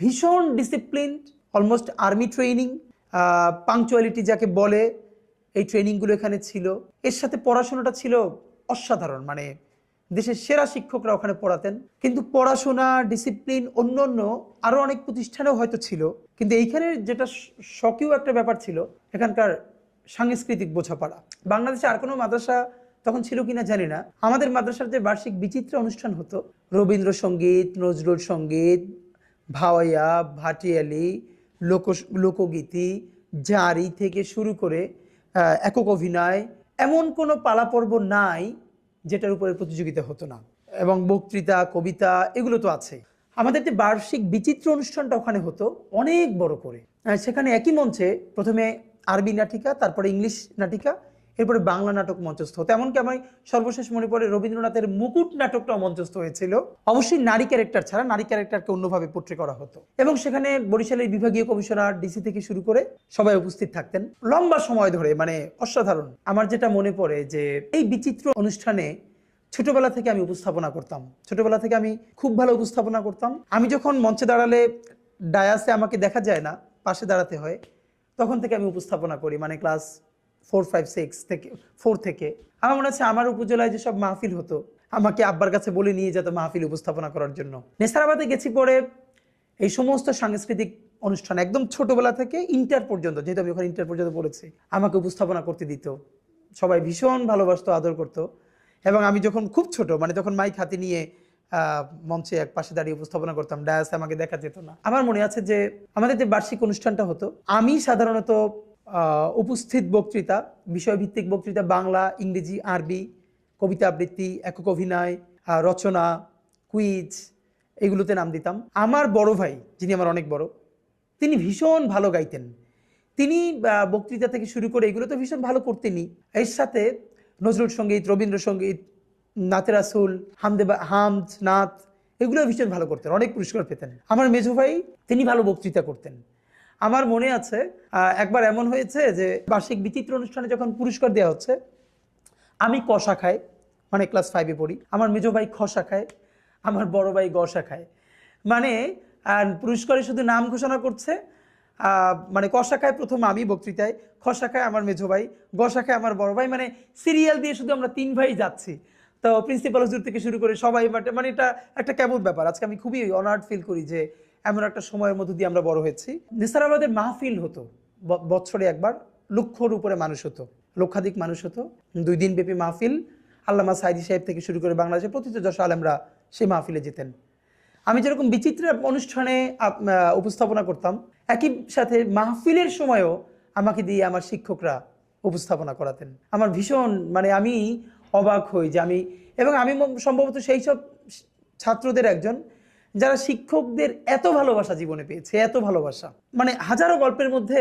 ভীষণ discipline, almost army training, punctuality যাকে বলে, এই ট্রেনিংগুলো এখানে ছিল। এর সাথে পড়াশোনাটা ছিল অসাধারণ, মানে দেশের সেরা শিক্ষকরা ওখানে পড়াতেন। কিন্তু পড়াশোনা, ডিসিপ্লিন অন্য অন্য আরও অনেক প্রতিষ্ঠানেও হয়তো ছিল, কিন্তু এইখানের যেটা শখীয় একটা ব্যাপার ছিল এখানকার সাংস্কৃতিক বোঝাপড়া। বাংলাদেশে আর কোনো মাদ্রাসা তখন ছিল কিনা জানি না, আমাদের মাদ্রাসার যে বার্ষিক বিচিত্র অনুষ্ঠান হতো, রবীন্দ্রসঙ্গীত, নজরুল সঙ্গীত, ভাওয়াইয়া, ভাটিয়ালি, লোকগীতি, জারি থেকে শুরু করে একক অভিনয়, এমন কোনো পালাপর্ব নাই যেটার উপরে প্রতিযোগিতা হতো না। এবং বক্তৃতা, কবিতা এগুলো তো আছে। আমাদের যে বার্ষিক বিচিত্র অনুষ্ঠানটা ওখানে হতো অনেক বড় করে, সেখানে একই মঞ্চে প্রথমে আরবি নাটিকা, তারপরে ইংলিশ নাটিকা, এরপরে বাংলা নাটক মঞ্চস্থ হতো। এমনকি আমার সর্বশেষ মনে পড়ে রবীন্দ্রনাথের মুকুট নাটকটাও মঞ্চস্থ হয়েছিল। অবশ্যই নারী ক্যারেক্টার ছাড়া, নারী ক্যারেক্টারকে অন্যভাবে পোট্রে করা হতো, এবং সেখানে বরিশালের বিভাগীয় কমিশনার, ডিসি থেকে শুরু করে সবাই উপস্থিত থাকতেন লম্বা সময় ধরে, মানে অসাধারণ। আমার যেটা মনে পড়ে যে এই বিচিত্র অনুষ্ঠানে ছোটবেলা থেকে আমি উপস্থাপনা করতাম, ছোটবেলা থেকে আমি খুব ভালো উপস্থাপনা করতাম। আমি যখন মঞ্চে দাঁড়ালে ডায়াসে আমাকে দেখা যায় না, পাশে দাঁড়াতে হয়, তখন থেকে আমি উপস্থাপনা করি, মানে ক্লাস 4 থেকে আমার মনে হচ্ছে আমার উপজেলায় যেসব মাহফিল হতো আমাকে আব্বার কাছে বলে নিয়ে যেত মাহফিল উপস্থাপনা করার জন্য। নেসারাবাদে গেছি পরে এই সমস্ত সাংস্কৃতিক অনুষ্ঠান একদম ছোটবেলা থেকে ইন্টার পর্যন্ত, যেহেতু আমি ওখানে ইন্টার পর্যন্ত পড়েছি, আমাকে উপস্থাপনা করতে দিত। সবাই ভীষণ ভালোবাসতো, আদর করতো। এবং আমি যখন খুব ছোট, মানে তখন মাইক হাতে নিয়ে মঞ্চে এক পাশে দাঁড়িয়ে উপস্থাপনা করতাম, ডায়াসে আমাকে দেখা যেত না। আমার মনে আছে যে আমাদের যে বার্ষিক অনুষ্ঠানটা হতো, আমি সাধারণত উপস্থিত বক্তৃতা, বিষয়ভিত্তিক বক্তৃতা, বাংলা, ইংরেজি, আরবি, কবিতা আবৃত্তি, একক অভিনয়, রচনা, কুইজ, এগুলোতে নাম দিতাম। আমার বড় ভাই, যিনি আমার অনেক বড়, তিনি ভীষণ ভালো গাইতেন। তিনি বক্তৃতা থেকে শুরু করে এগুলো তো ভীষণ ভালো করতেনই, এর সাথে নজরুল সঙ্গীত, রবীন্দ্রসঙ্গীত, নাতে রাসুল, হামদ, নাত, এগুলো ভীষণ ভালো করতেন, অনেক পুরস্কার পেতেন। আমার মেজো ভাই, তিনি ভালো বক্তৃতা করতেন। আমার মনে আছে একবার এমন হয়েছে যে বার্ষিক বিচিত্র অনুষ্ঠানে যখন পুরস্কার দেওয়া হচ্ছে, আমি ক শাখায়, মানে ক্লাস 5-এ পড়ি, আমার মেজো ভাই খ শাখায়, আমার বড় ভাই গ শাখায়। মানে পুরস্কারে শুধু নাম ঘোষণা করছে, মানে ক শাখায় প্রথম আমি বক্তৃতায়, খ শাখায় আমার মেজো ভাই, গ শাখায় আমার বড় ভাই, মানে সিরিয়াল দিয়ে শুধু আমরা 3 ভাই যাচ্ছি। তো প্রিন্সিপাল হুজুর থেকে শুরু করে সবাই, মানে এটা একটা কেমন ব্যাপার। আজকে আমি খুবই অনার্ড ফিল করি যে এমন একটা সময়ের মধ্য দিয়ে আমরা বড় হয়েছি। নেসারাবাদের মাহফিল হতো বছরে একবার, লক্ষর উপরে মানুষ হতো, লক্ষাধিক মানুষ হতো। 2 দিন ব্যাপী মাহফিল। আল্লামা সাইদি সাহেব থেকে শুরু করে বাংলাদেশের প্রতিটি যশ আলেমরা সেই মাহফিলে যেতেন। আমি যেরকম বিচিত্র অনুষ্ঠানে উপস্থাপনা করতাম, একই সাথে মাহফিলের সময়ও আমাকে দিয়ে আমার শিক্ষকরা উপস্থাপনা করাতেন। আমার ভীষণ মানে আমি অবাক হই যে আমি সম্ভবত সেই সব ছাত্রদের একজন যারা শিক্ষকদের এত ভালোবাসা জীবনে পেয়েছে, এত ভালোবাসা। মানে হাজারো গল্পের মধ্যে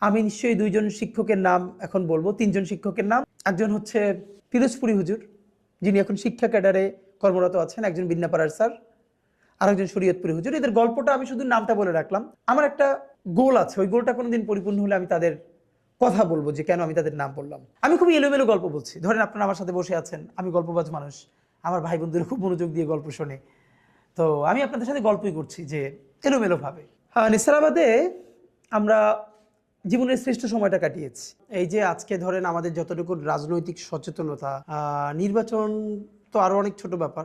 আমি নিশ্চয়ই দুইজন শিক্ষকের নাম এখন বলবো, তিনজন শিক্ষকের নাম। একজন হচ্ছে পিরোজপুরি হুজুর, যিনি এখন শিক্ষা ক্যাডারে কর্মরত আছেন, একজন বিন্নাপাড়ার স্যার, আরেকজন শরীয়তপুরি হুজুর। এদের গল্পটা আমি শুধু নামটা বলে রাখলাম। আমার একটা গোল আছে, ওই গোলটা কোনোদিন পরিপূর্ণ হলে আমি তাদের কথা বলবো যে কেন আমি তাদের নাম বললাম। আমি খুবই এলোমেলো গল্প বলছি। ধরেন আপনারা আমার সাথে বসে আছেন, আমি গল্পবাজ মানুষ, আমার ভাই বোনদের খুব মনোযোগ দিয়ে গল্প শোনে, তো আমি আপনাদের সাথে গল্পই করছি যে এলোমেলোভাবে। নেসারাবাদে আমরা জীবনের শ্রেষ্ঠ সময়টা কাটিয়েছি। এই যে আজকে ধরেন আমাদের যতটুকু রাজনৈতিক সচেতনতা, নির্বাচন তো আরো অনেক ছোট ব্যাপার।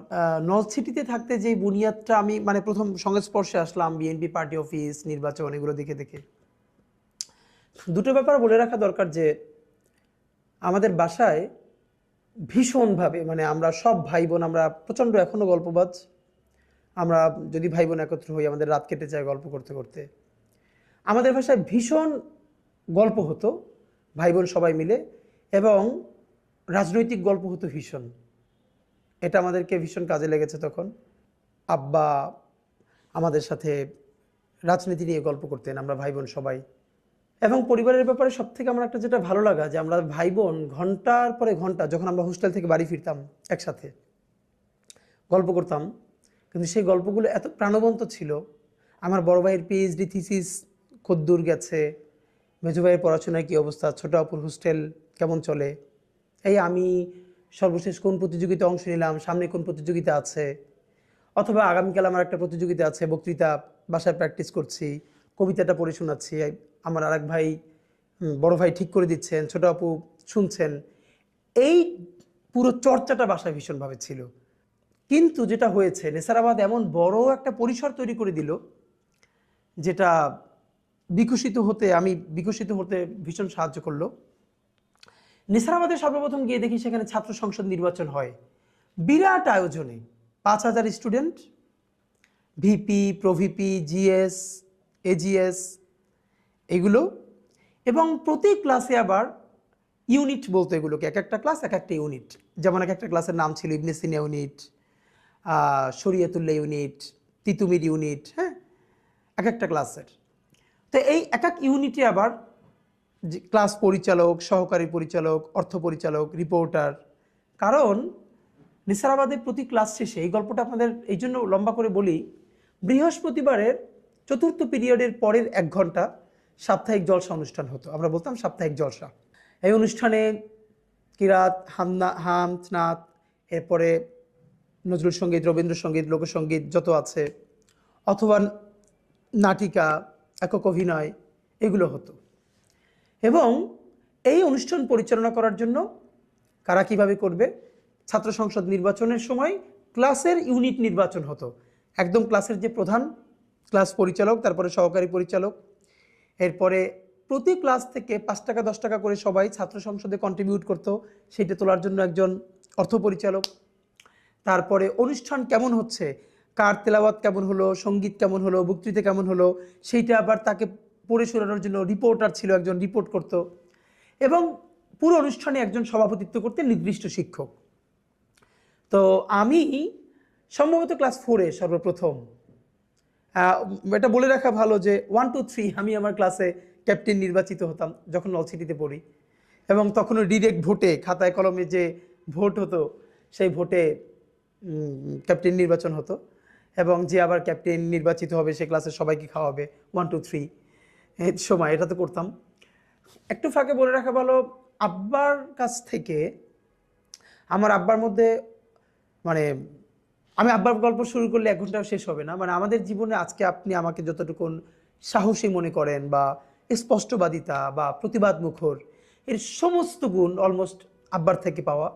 নর্থ সিটিতে থাকতে যে বুনিয়াদটা আমি মানে প্রথম সংস্পর্শে আসলাম, বিএনপি পার্টি অফিস, নির্বাচন, এগুলো দেখে দেখে দুটো ব্যাপার বলে রাখা দরকার যে আমাদের বাসায় ভীষণভাবে মানে আমরা সব ভাই বোন, আমরা প্রচণ্ড এখনো গল্পবাজ। আমরা যদি ভাই বোন একত্র হই আমাদের রাত কেটে যায় গল্প করতে করতে। আমাদের ভাষায় ভীষণ গল্প হতো ভাই বোন সবাই মিলে, এবং রাজনৈতিক গল্প হতো ভীষণ। এটা আমাদেরকে ভীষণ কাজে লেগেছে তখন। আব্বা আমাদের সাথে রাজনীতি নিয়ে গল্প করতেন, আমরা ভাই বোন সবাই। এবং পরিবারের ব্যাপারে সব থেকে আমার একটা যেটা ভালো লাগা যে আমরা ভাই বোন ঘন্টার পরে ঘন্টা যখন আমরা হোস্টেল থেকে বাড়ি ফিরতাম একসাথে গল্প করতাম, কিন্তু সেই গল্পগুলো এত প্রাণবন্ত ছিল। আমার বড় ভাইয়ের পিএইচডি থিসিস কদ্দূর গেছে, মেজো ভাইয়ের পড়াশোনায় কী অবস্থা, ছোট আপুর হোস্টেল কেমন চলে, এই আমি সর্বশেষ কোন প্রতিযোগিতায় অংশ নিলাম, সামনে কোন প্রতিযোগিতা আছে, অথবা আগামীকাল আমার একটা প্রতিযোগিতা আছে, বক্তৃতা বাসায় প্র্যাকটিস করছি, কবিতাটা পড়ে শোনাচ্ছি, আমার আরেক ভাই বড় ভাই ঠিক করে দিচ্ছেন, ছোট আপু শুনছেন। এই পুরো চর্চাটা বাসায় ভীষণভাবে ছিল। কিন্তু যেটা হয়েছে, নেসারাবাদ এমন বড় একটা পরিসর তৈরি করে দিল যেটা আমি বিকশিত হতে ভীষণ সাহায্য করলো। নেসারাবাদে সর্বপ্রথম গিয়ে দেখি সেখানে ছাত্র সংসদ নির্বাচন হয় বিরাট আয়োজনে, 5,000 স্টুডেন্ট, ভিপি, প্রভিপি, জিএস, এজিএস এগুলো, এবং প্রতি ক্লাসে আবার ইউনিট বলতো এগুলোকে, এক একটা ক্লাস এক একটা ইউনিট। যেমন এক একটা ক্লাসের নাম ছিল ইবনে সিনা ইউনিট, শরিয়াতুল্লাহ ইউনিট, তিতুমির ইউনিট, হ্যাঁ, এক একটা ক্লাসের। তো এই এক এক ইউনিটে আবার ক্লাস পরিচালক, সহকারী পরিচালক, অর্থ পরিচালক, রিপোর্টার। কারণ নেসারাবাদের প্রতি ক্লাস শেষে, এই গল্পটা আপনাদের এই জন্য লম্বা করে বলি, বৃহস্পতিবারের চতুর্থ পিরিয়ডের পরের 1 ঘন্টা সাপ্তাহিক জলসা অনুষ্ঠান হতো, আমরা বলতাম সাপ্তাহিক জলসা। এই অনুষ্ঠানে কিরাত, হামদ, নাত, এরপরে নজরুল সঙ্গীত, রবীন্দ্রসঙ্গীত, লোকসঙ্গীত যত আছে, অথবা নাটিকা, একক অভিনয়, এগুলো হতো। এবং এই অনুষ্ঠান পরিচালনা করার জন্য কারা কিভাবে করবে, ছাত্র সংসদ নির্বাচনের সময় ক্লাসের ইউনিট নির্বাচন হতো। একদম ক্লাসের যে প্রধান ক্লাস পরিচালক, তারপরে সহকারী পরিচালক, এরপরে প্রতি ক্লাস থেকে 5 টাকা 10 টাকা করে সবাই ছাত্র সংসদে কন্ট্রিবিউট করতো, সেটা তোলার জন্য একজন অর্থ পরিচালক। তারপরে অনুষ্ঠান কেমন হচ্ছে, কার তেলাওয়াত কেমন হলো, সঙ্গীত কেমন হলো, বক্তৃতা কেমন হলো, সেইটা আবার তাকে পড়ে শোনানোর জন্য রিপোর্টার ছিল, একজন রিপোর্ট করত। এবং পুরো অনুষ্ঠানে একজন সভাপতিত্ব করতেন নির্দিষ্ট শিক্ষক। তো আমি সম্ভবত ক্লাস 4-এ সর্বপ্রথম, এটা বলে রাখা ভালো যে 1, 2, 3 আমি আমার ক্লাসে ক্যাপ্টেন নির্বাচিত হতাম যখন নর্থ সিটিতে পড়ি। এবং তখনও ডিরেক্ট ভোটে, খাতায় কলমে যে ভোট হতো সেই ভোটে ক্যাপ্টেন নির্বাচন হতো, এবং যে আবার ক্যাপ্টেন নির্বাচিত হবে সে ক্লাসের সবাইকে খাওয়াবে 1, 2, 3 এর সময়, এটা তো করতাম। একটু ফাঁকে বলে রাখা ভালো, আব্বার কাছ থেকে আমার আব্বার মধ্যে মানে আমি আব্বার গল্প শুরু করলে 1 ঘন্টাও শেষ হবে না। মানে আমাদের জীবনে আজকে আপনি আমাকে যতটুকুন সাহসী মনে করেন বা স্পষ্টবাদিতা বা প্রতিবাদ মুখর, এর সমস্ত গুণ অলমোস্ট আব্বার থেকে পাওয়া।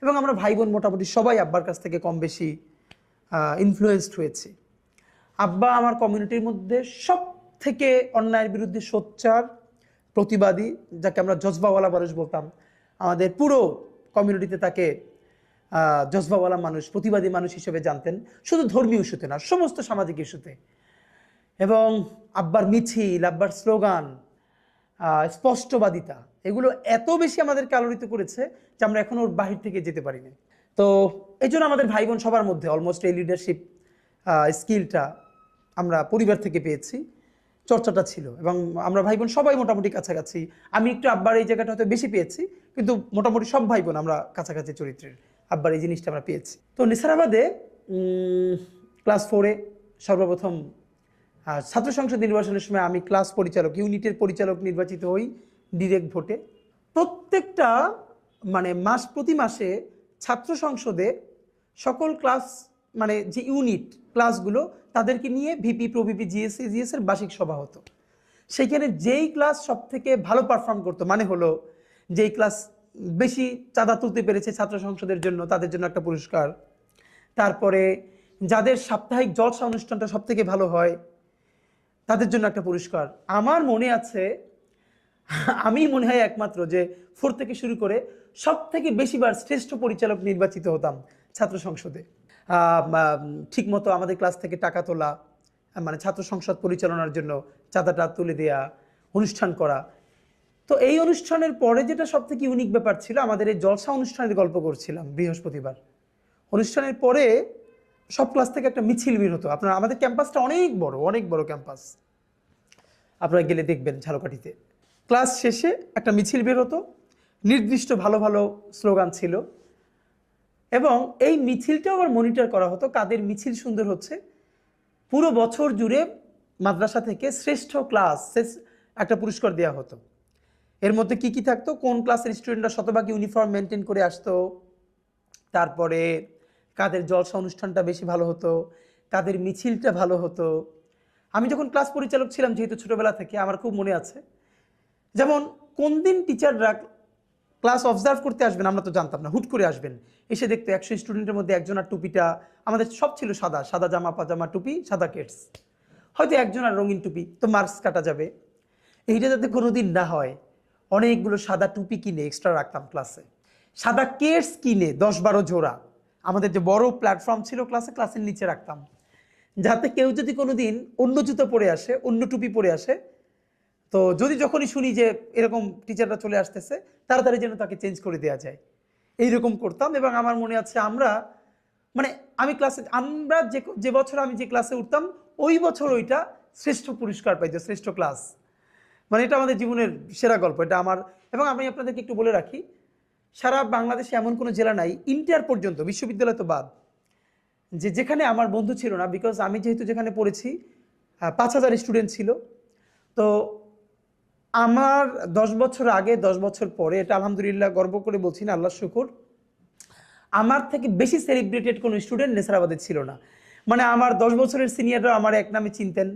এবং আমরা ভাই বোন মোটামুটি সবাই আব্বার কাছ থেকে কম বেশি ইনফ্লুয়েসড হয়েছি। আব্বা আমার কমিউনিটির মধ্যে সব থেকে অন্যায়ের বিরুদ্ধে সোচ্চার, প্রতিবাদী, যাকে আমরা জজবাওয়ালা মানুষ বলতাম। আমাদের পুরো কমিউনিটিতে তাকে জজবাওয়ালা মানুষ, প্রতিবাদী মানুষ হিসেবে জানতেন, শুধু ধর্মীয় ইস্যুতে না, সমস্ত সামাজিক ইস্যুতে। এবং আব্বার মিছিল, আব্বার স্লোগান, স্পষ্টবাদিতা, এগুলো এত বেশি আমাদেরকে আলোড়িত করেছে যে আমরা এখন ওর বাহির থেকে যেতে পারি না। তো এই জন্য আমাদের ভাই বোন সবার মধ্যে অলমোস্ট এই লিডারশিপ স্কিলটা আমরা পরিবার থেকে পেয়েছি, চর্চাটা ছিল, এবং আমরা ভাই বোন সবাই মোটামুটি কাছাকাছি। আমি একটু আব্বার এই জায়গাটা হয়তো বেশি পেয়েছি, কিন্তু মোটামুটি সব ভাই বোন আমরা কাছাকাছি চরিত্রের, আব্বার এই জিনিসটা আমরা পেয়েছি। তো নেসারাবাদে ক্লাস 4-এ সর্বপ্রথম ছাত্র সংসদ নির্বাচনের সময় আমি ক্লাস পরিচালক, ইউনিটের পরিচালক নির্বাচিত হই ডিরেক্ট ভোটে। প্রত্যেকটা মানে প্রতি মাসে ছাত্র সংসদে সকল ক্লাস মানে যে ইউনিট ক্লাসগুলো তাদেরকে নিয়ে ভিপি প্রভিপি জিএস এর বার্ষিক সভা হতো। সেইখানে যেই ক্লাস সব থেকে ভালো পারফর্ম করতো, মানে হলো যেই ক্লাস বেশি চাঁদা তুলতে পেরেছে ছাত্র সংসদের জন্য, তাদের জন্য একটা পুরস্কার। তারপরে যাদের সাপ্তাহিক জলসা অনুষ্ঠানটা সব থেকে ভালো হয় তাদের জন্য একটা পুরস্কার। আমার মনে আছে, আমি মনে হয় একমাত্র যে 4 থেকে শুরু করে সব থেকে বেশিবার শ্রেষ্ঠ পরিচালক নির্বাচিত হতাম ছাত্র সংসদে। ঠিক মতো আমাদের ক্লাস থেকে টাকা তোলা, মানে ছাত্র সংসদ পরিচালনার জন্য চাঁদাটা তুলে দেয়া, অনুষ্ঠান করা। তো এই অনুষ্ঠানের পরে যেটা সব থেকে ইউনিক ব্যাপার ছিল, আমাদের এই জলসা অনুষ্ঠানের গল্প করছিলাম বৃহস্পতিবার। অনুষ্ঠানের পরে সব ক্লাস থেকে একটা মিছিল বের হতো। আপনার আমাদের ক্যাম্পাসটা অনেক বড় ক্যাম্পাস, আপনারা গেলে দেখবেন ঝালকাঠিতে। ক্লাস শেষে একটা মিছিল বের হতো, নির্দিষ্ট ভালো ভালো স্লোগান ছিল, এবং এই মিছিলটাও আবার মনিটর করা হতো কাদের মিছিল সুন্দর হচ্ছে। পুরো বছর জুড়ে মাদ্রাসা থেকে শ্রেষ্ঠ ক্লাস একটা পুরস্কার দেওয়া হতো। এর মধ্যে কি কি থাকতো, কোন ক্লাসের স্টুডেন্টরা শতভাগ ইউনিফর্ম মেনটেন করে আসতো, তারপরে কাদের জলসা অনুষ্ঠানটা বেশি ভালো হতো, কাদের মিছিলটা ভালো হতো। আমি যখন ক্লাস পরিচালক ছিলাম, যেহেতু ছোটোবেলা থেকে আমার খুব মনে আছে, যেমন কোন দিন টিচাররা ক্লাস অবজার্ভ করতে আসবেন আমরা তো জানতাম না, হুট করে আসবেন, এসে দেখতো 100 স্টুডেন্টের মধ্যে একজনের টুপিটা, আমাদের সব ছিল সাদা সাদা জামা পাজামা টুপি, সাদা কেটস, হয়তো একজনের রঙিন টুপি, তো মার্কস কাটা যাবে। এইটা যাতে কোনোদিন না হয়, অনেকগুলো সাদা টুপি কিনে এক্সট্রা রাখতাম ক্লাসে, সাদা কেটস কিনে 10-12 জোড়া আমাদের যে বড় প্ল্যাটফর্ম ছিল ক্লাসের নিচে রাখতাম, যাতে কেউ যদি কোনোদিন অন্য জুতো পরে আসে, অন্য টুপি পরে আসে, তো যখনই শুনি যে এরকম টিচাররা চলে আসতেছে, তাড়াতাড়ি যেন তাকে চেঞ্জ করে দেওয়া যায়, এইরকম করতাম। এবং আমার মনে আছে আমরা যে বছর আমি যে ক্লাসে উঠতাম, ওই বছর ওইটা শ্রেষ্ঠ পুরস্কার পাইতো, শ্রেষ্ঠ ক্লাস। মানে এটা আমাদের জীবনের সেরা গল্প এটা আমার। এবং আমি আপনাদেরকে একটু বলে রাখি, সারা বাংলাদেশে এমন কোনো জেলা নাই, ইন্টার পর্যন্ত, বিশ্ববিদ্যালয় তো বাদ, যেখানে আমার বন্ধু ছিল না। বিকজ আমি যেহেতু যেখানে পড়েছি 5000 স্টুডেন্ট ছিল। তো আমার 10 বছর আগে 10 বছর পরে, এটা আলহামদুলিল্লাহ গর্ব করে বলছি না, আল্লাহ শুকুর, আমার থেকে বেশি সেলিব্রেটেড কোনো স্টুডেন্ট নেসারাবাদে ছিল না। মানে আমার 10 বছরের সিনিয়ররাও আমার এক নামে চিনতেন,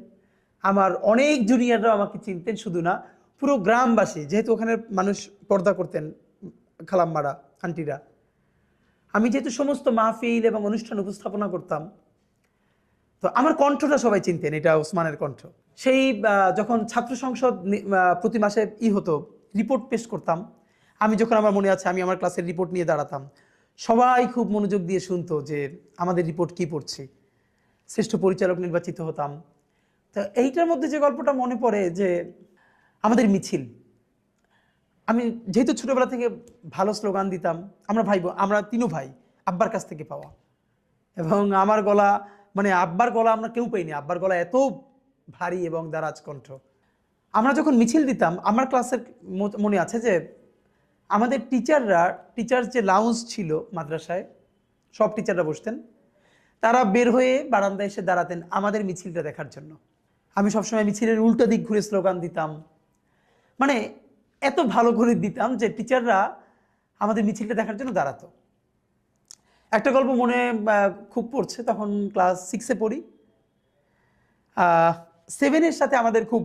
আমার অনেক জুনিয়ররাও আমাকে চিনতেন, শুধু না পুরো গ্রামবাসী, যেহেতু ওখানে মানুষ পর্দা করতেন, খালাম্মারা আন্টিরা। আমি যেহেতু সমস্ত মাহফিল এবং অনুষ্ঠান উপস্থাপনা করতাম, তো আমার কণ্ঠটা সবাই চিনতেন, এটা ওসমানের কণ্ঠ। সেই যখন ছাত্র সংসদ প্রতি মাসে হতো, রিপোর্ট পেশ করতাম, আমি যখন, আমার মনে আছে, আমি আমার ক্লাসের রিপোর্ট নিয়ে দাঁড়াতাম, সবাই খুব মনোযোগ দিয়ে শুনতো যে আমাদের রিপোর্ট কি পড়ছি, শ্রেষ্ঠ পরিচালক নির্বাচিত হতাম। তো এইটার মধ্যে যে গল্পটা মনে পড়ে, যে আমাদের মিছিল, আমি যেহেতু ছোটোবেলা থেকে ভালো স্লোগান দিতাম, আমরা 3 ভাই আব্বার কাছ থেকে পাওয়া, এবং আমার গলা, মানে আব্বার গলা আমরা কেউ পাইনি, আব্বার গলা এত ভারী এবং দারাজ কণ্ঠ। আমরা যখন মিছিল দিতাম, আমার ক্লাসের মনে আছে যে আমাদের টিচার যে লাউঞ্জ ছিল মাদ্রাসায়, সব টিচাররা বসতেন, তারা বের হয়ে বারান্দায় এসে দাঁড়াতেন আমাদের মিছিলটা দেখার জন্য। আমি সবসময় মিছিলের উল্টো দিক ঘুরে স্লোগান দিতাম, মানে এত ভালো করে দিতাম যে টিচাররা আমাদের মিছিলটা দেখার জন্য দাঁড়াতো। একটা গল্প মনে খুব পড়ছে, তখন ক্লাস 6-এ পড়ি, 7-এর সাথে আমাদের খুব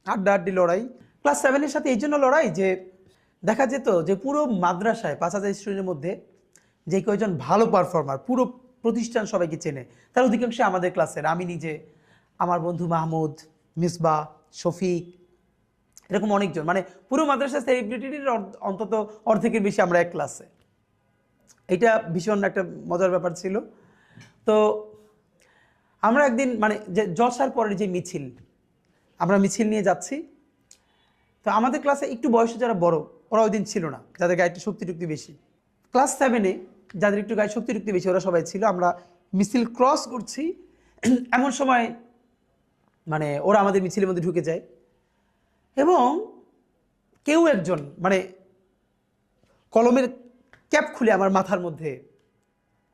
আড্ডাআড্ডি লড়াই। ক্লাস 7-এর সাথে এই জন্য লড়াই যে দেখা যেত যে পুরো মাদ্রাসায় 5000 স্টুডেন্টের মধ্যে যে কয়েকজন ভালো পারফর্মার, পুরো প্রতিষ্ঠান সবাইকে চেনে, তার অধিকাংশ আমাদের ক্লাসের। আমি নিজে, আমার বন্ধু মাহমুদ, মিসবা, শফিক, এরকম অনেকজন, মানে পুরো মাদ্রাসার সেলিব্রিটির অন্তত অর্ধেকের বেশি আমরা এক ক্লাসে। এটা ভীষণ একটা মজার ব্যাপার ছিল। তো আমরা একদিন, মানে যে জলসার পরের যে মিছিল, আমরা মিছিল নিয়ে যাচ্ছি, তো আমাদের ক্লাসে একটু বয়সে যারা বড় ওরা ওই দিন ছিল না, যাদের গায়ে একটু শক্তি টুক্তি বেশি। ক্লাস 7-এ যাদের একটু গায়ে শক্তি টুক্তি বেশি ওরা সবাই ছিল। আমরা মিছিল ক্রস করছি, এমন সময় মানে ওরা আমাদের মিছিলের মধ্যে ঢুকে যায় এবং কেউ একজন মানে কলমের ক্যাপ খুলে আমার মাথার মধ্যে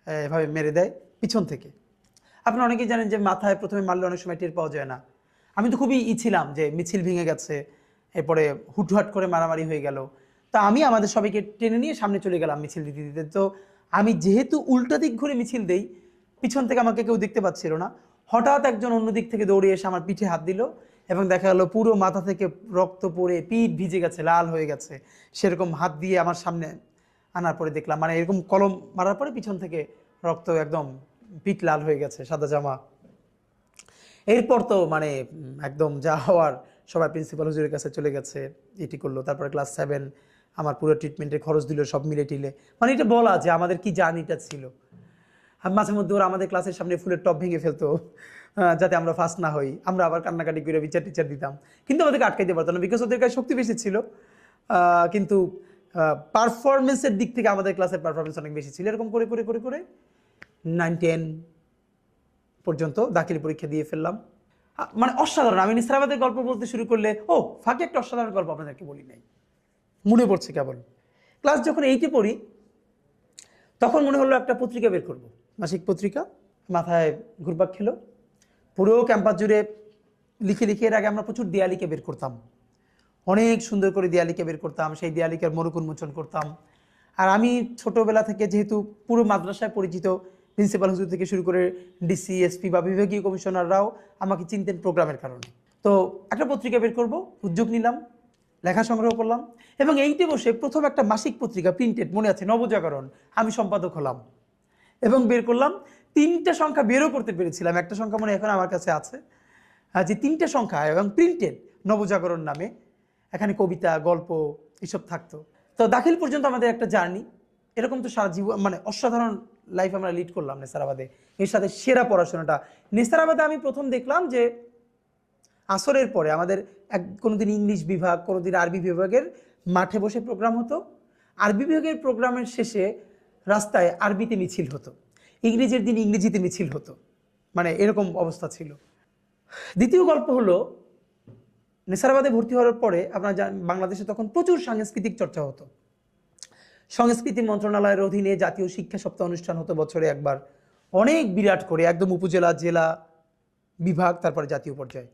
এভাবে মেরে দেয় পিছন থেকে। আপনারা অনেকেই জানেন যে মাথায় প্রথমে মারলে অনেক সময় টের পাওয়া যায় না। আমি তো খুবই ছিলাম যে মিছিল ভেঙে গেছে, এরপরে হুটহাট করে মারামারি হয়ে গেল। তা আমি আমাদের সবাইকে টেনে নিয়ে সামনে চলে গেলাম মিছিল দিতে দিতে। তো আমি যেহেতু উল্টা দিক ঘুরে মিছিল দেই, পিছন থেকে আমাকে কেউ দেখতে পাচ্ছিল না। হঠাৎ একজন অন্য দিক থেকে দৌড়ে এসে আমার পিঠে হাত দিল এবং দেখা গেল পুরো মাথা থেকে রক্ত পড়ে পিঠ ভিজে গেছে, লাল হয়ে গেছে। সেরকম হাত দিয়ে আমার সামনে আনার পরে দেখলাম মানে এরকম কলম মারার পরে পিছন থেকে রক্ত একদম পিঠ লাল হয়ে গেছে, সাদা জামা। এরপর তো মানে একদম যা হওয়ার, সবাই প্রিন্সিপাল হুজুরের কাছে চলে গেছে, এটি করলো। তারপরে ক্লাস 7 আমার পুরো ট্রিটমেন্টের খরচ দিল সব মিলে টিলে। মানে এটা বলা যে আমাদের কি জার্নিটা ছিল। আর মাঝে মধ্যে ওরা আমাদের ক্লাসের সামনে ফুলের টপ ভেঙে ফেলতো যাতে আমরা ফার্স্ট না হই। আমরা আবার কান্নাকাটি করে বিচার টিচার দিতাম, কিন্তু আমাদেরকে আটকাইতে পারতো না, বিকজ ওদের কাছে শক্তি বেশি ছিল। কিন্তু পারফরমেন্সের দিক থেকে আমাদের ক্লাসের পারফরমেন্স অনেক বেশি ছিল। এরকম করে করে করে করে 9-10 পর্যন্ত দাখিল পরীক্ষা দিয়ে ফেললাম। মানে অসাধারণ। আমি নিসারাবাদের গল্প বলতে শুরু করলে ফাঁকে একটা অসাধারণ গল্প আপনাদেরকে বলি নাই, মনে পড়ছে কেবল। ক্লাস যখন 8-এ পড়ি তখন মনে হলো একটা পত্রিকা বের করব, মাসিক পত্রিকা। মাথায় ঘুরপাক খেলো, পুরো ক্যাম্পাস জুড়ে লিখে লিখে। এর আগে আমরা প্রচুর দেয়ালিকা বের করতাম, অনেক সুন্দর করে দেয়ালিকা বের করতাম, সেই দেয়ালিকার মরক উন্মোচন করতাম। আর আমি ছোটোবেলা থেকে যেহেতু পুরো মাদ্রাসায় পরিচিত, প্রিন্সিপাল হুজুর থেকে শুরু করে ডিসি, এসপি বা বিভাগীয় কমিশনাররাও আমাকে চিনতেন প্রোগ্রামের কারণে। তো একটা পত্রিকা বের করব উদ্যোগ নিলাম, লেখা সংগ্রহ করলাম এবং 8-এ বসে প্রথম একটা মাসিক পত্রিকা প্রিন্টেড, মনে আছে, নবজাগরণ, আমি সম্পাদক হলাম এবং বের করলাম। 3টা সংখ্যা বেরও করতে পেরেছিলাম, একটা সংখ্যা মনে এখন আমার কাছে আছে, যে 3টা সংখ্যা এবং প্রিন্টেড নবজাগরণ নামে। এখানে কবিতা, গল্প এসব থাকতো। তো দাখিল পর্যন্ত আমাদের একটা জার্নি, এরকম তো সারা জীবন মানে অসাধারণ লাইফ আমরা লিড করলাম নেসারাবাদে। এর সাথে সেরা পড়াশোনাটা নেসারাবাদে আমি প্রথম দেখলাম যে আসরের পরে আমাদের কোনোদিন ইংলিশ বিভাগ, কোনোদিন আরবি বিভাগের মাঠে বসে প্রোগ্রাম হতো। আরবি বিভাগের প্রোগ্রামের শেষে রাস্তায় আরবিতে মিছিল হতো, ইংরেজির দিন ইংরেজিতে মিছিল হতো, মানে এরকম অবস্থা ছিল। দ্বিতীয় গল্প হলো, নেসারাবাদে ভর্তি হওয়ার পরে আপনারা বাংলাদেশে তখন প্রচুর সাংস্কৃতিক চর্চা হতো। সংস্কৃতি মন্ত্রণালয়ের অধীনে জাতীয় শিক্ষা সপ্তাহ অনুষ্ঠান হতো বছরে একবার, অনেক বিরাট করে, একদম উপজেলা, জেলা, বিভাগ, তারপরে জাতীয় পর্যায়ে।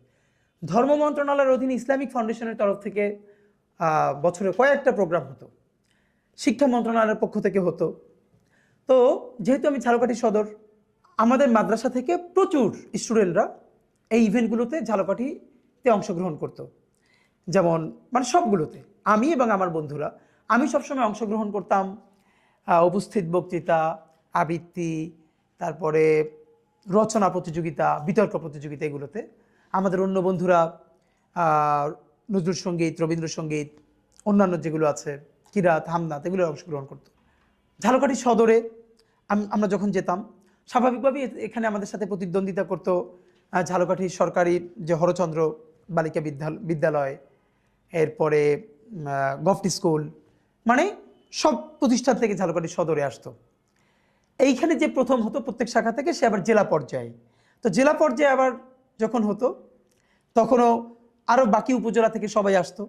ধর্ম মন্ত্রণালয়ের অধীনে ইসলামিক ফাউন্ডেশনের তরফ থেকে বছরে কয়েকটা প্রোগ্রাম হতো, শিক্ষা মন্ত্রণালয়ের পক্ষ থেকে হতো। তো যেহেতু আমি ঝালকাঠি সদর, আমাদের মাদ্রাসা থেকে প্রচুর স্টুডেন্টরা এই ইভেন্টগুলোতে ঝালকাঠিতে অংশগ্রহণ করতো। যেমন মানে সবগুলোতে আমি এবং আমার বন্ধুরা, আমি সবসময় অংশগ্রহণ করতাম। উপস্থিত বক্তৃতা, আবৃত্তি, তারপরে রচনা প্রতিযোগিতা, বিতর্ক প্রতিযোগিতা, এগুলোতে আমাদের অন্য বন্ধুরা নজরুল সঙ্গীত, রবীন্দ্রসঙ্গীত, অন্যান্য যেগুলো আছে, কিরাত, হামনাত, এগুলো অংশগ্রহণ করতো। ঝালকাঠি সদরে আমরা যখন যেতাম, স্বাভাবিকভাবেই এখানে আমাদের সাথে প্রতিদ্বন্দ্বিতা করতো ঝালকাঠির সরকারি যে হরচন্দ্র বালিকা বিদ্যালয়, এরপরে গভর্নমেন্ট স্কুল, মানে সব প্রতিষ্ঠান থেকে ঝালকাঠি সদরে আসতো। এইখানে যে প্রথম হতো প্রত্যেক শাখা থেকে, সে আবার জেলা পর্যায়ে। তো জেলা পর্যায়ে আবার যখন হতো তখনও আরও বাকি উপজেলা থেকে সবাই আসতো।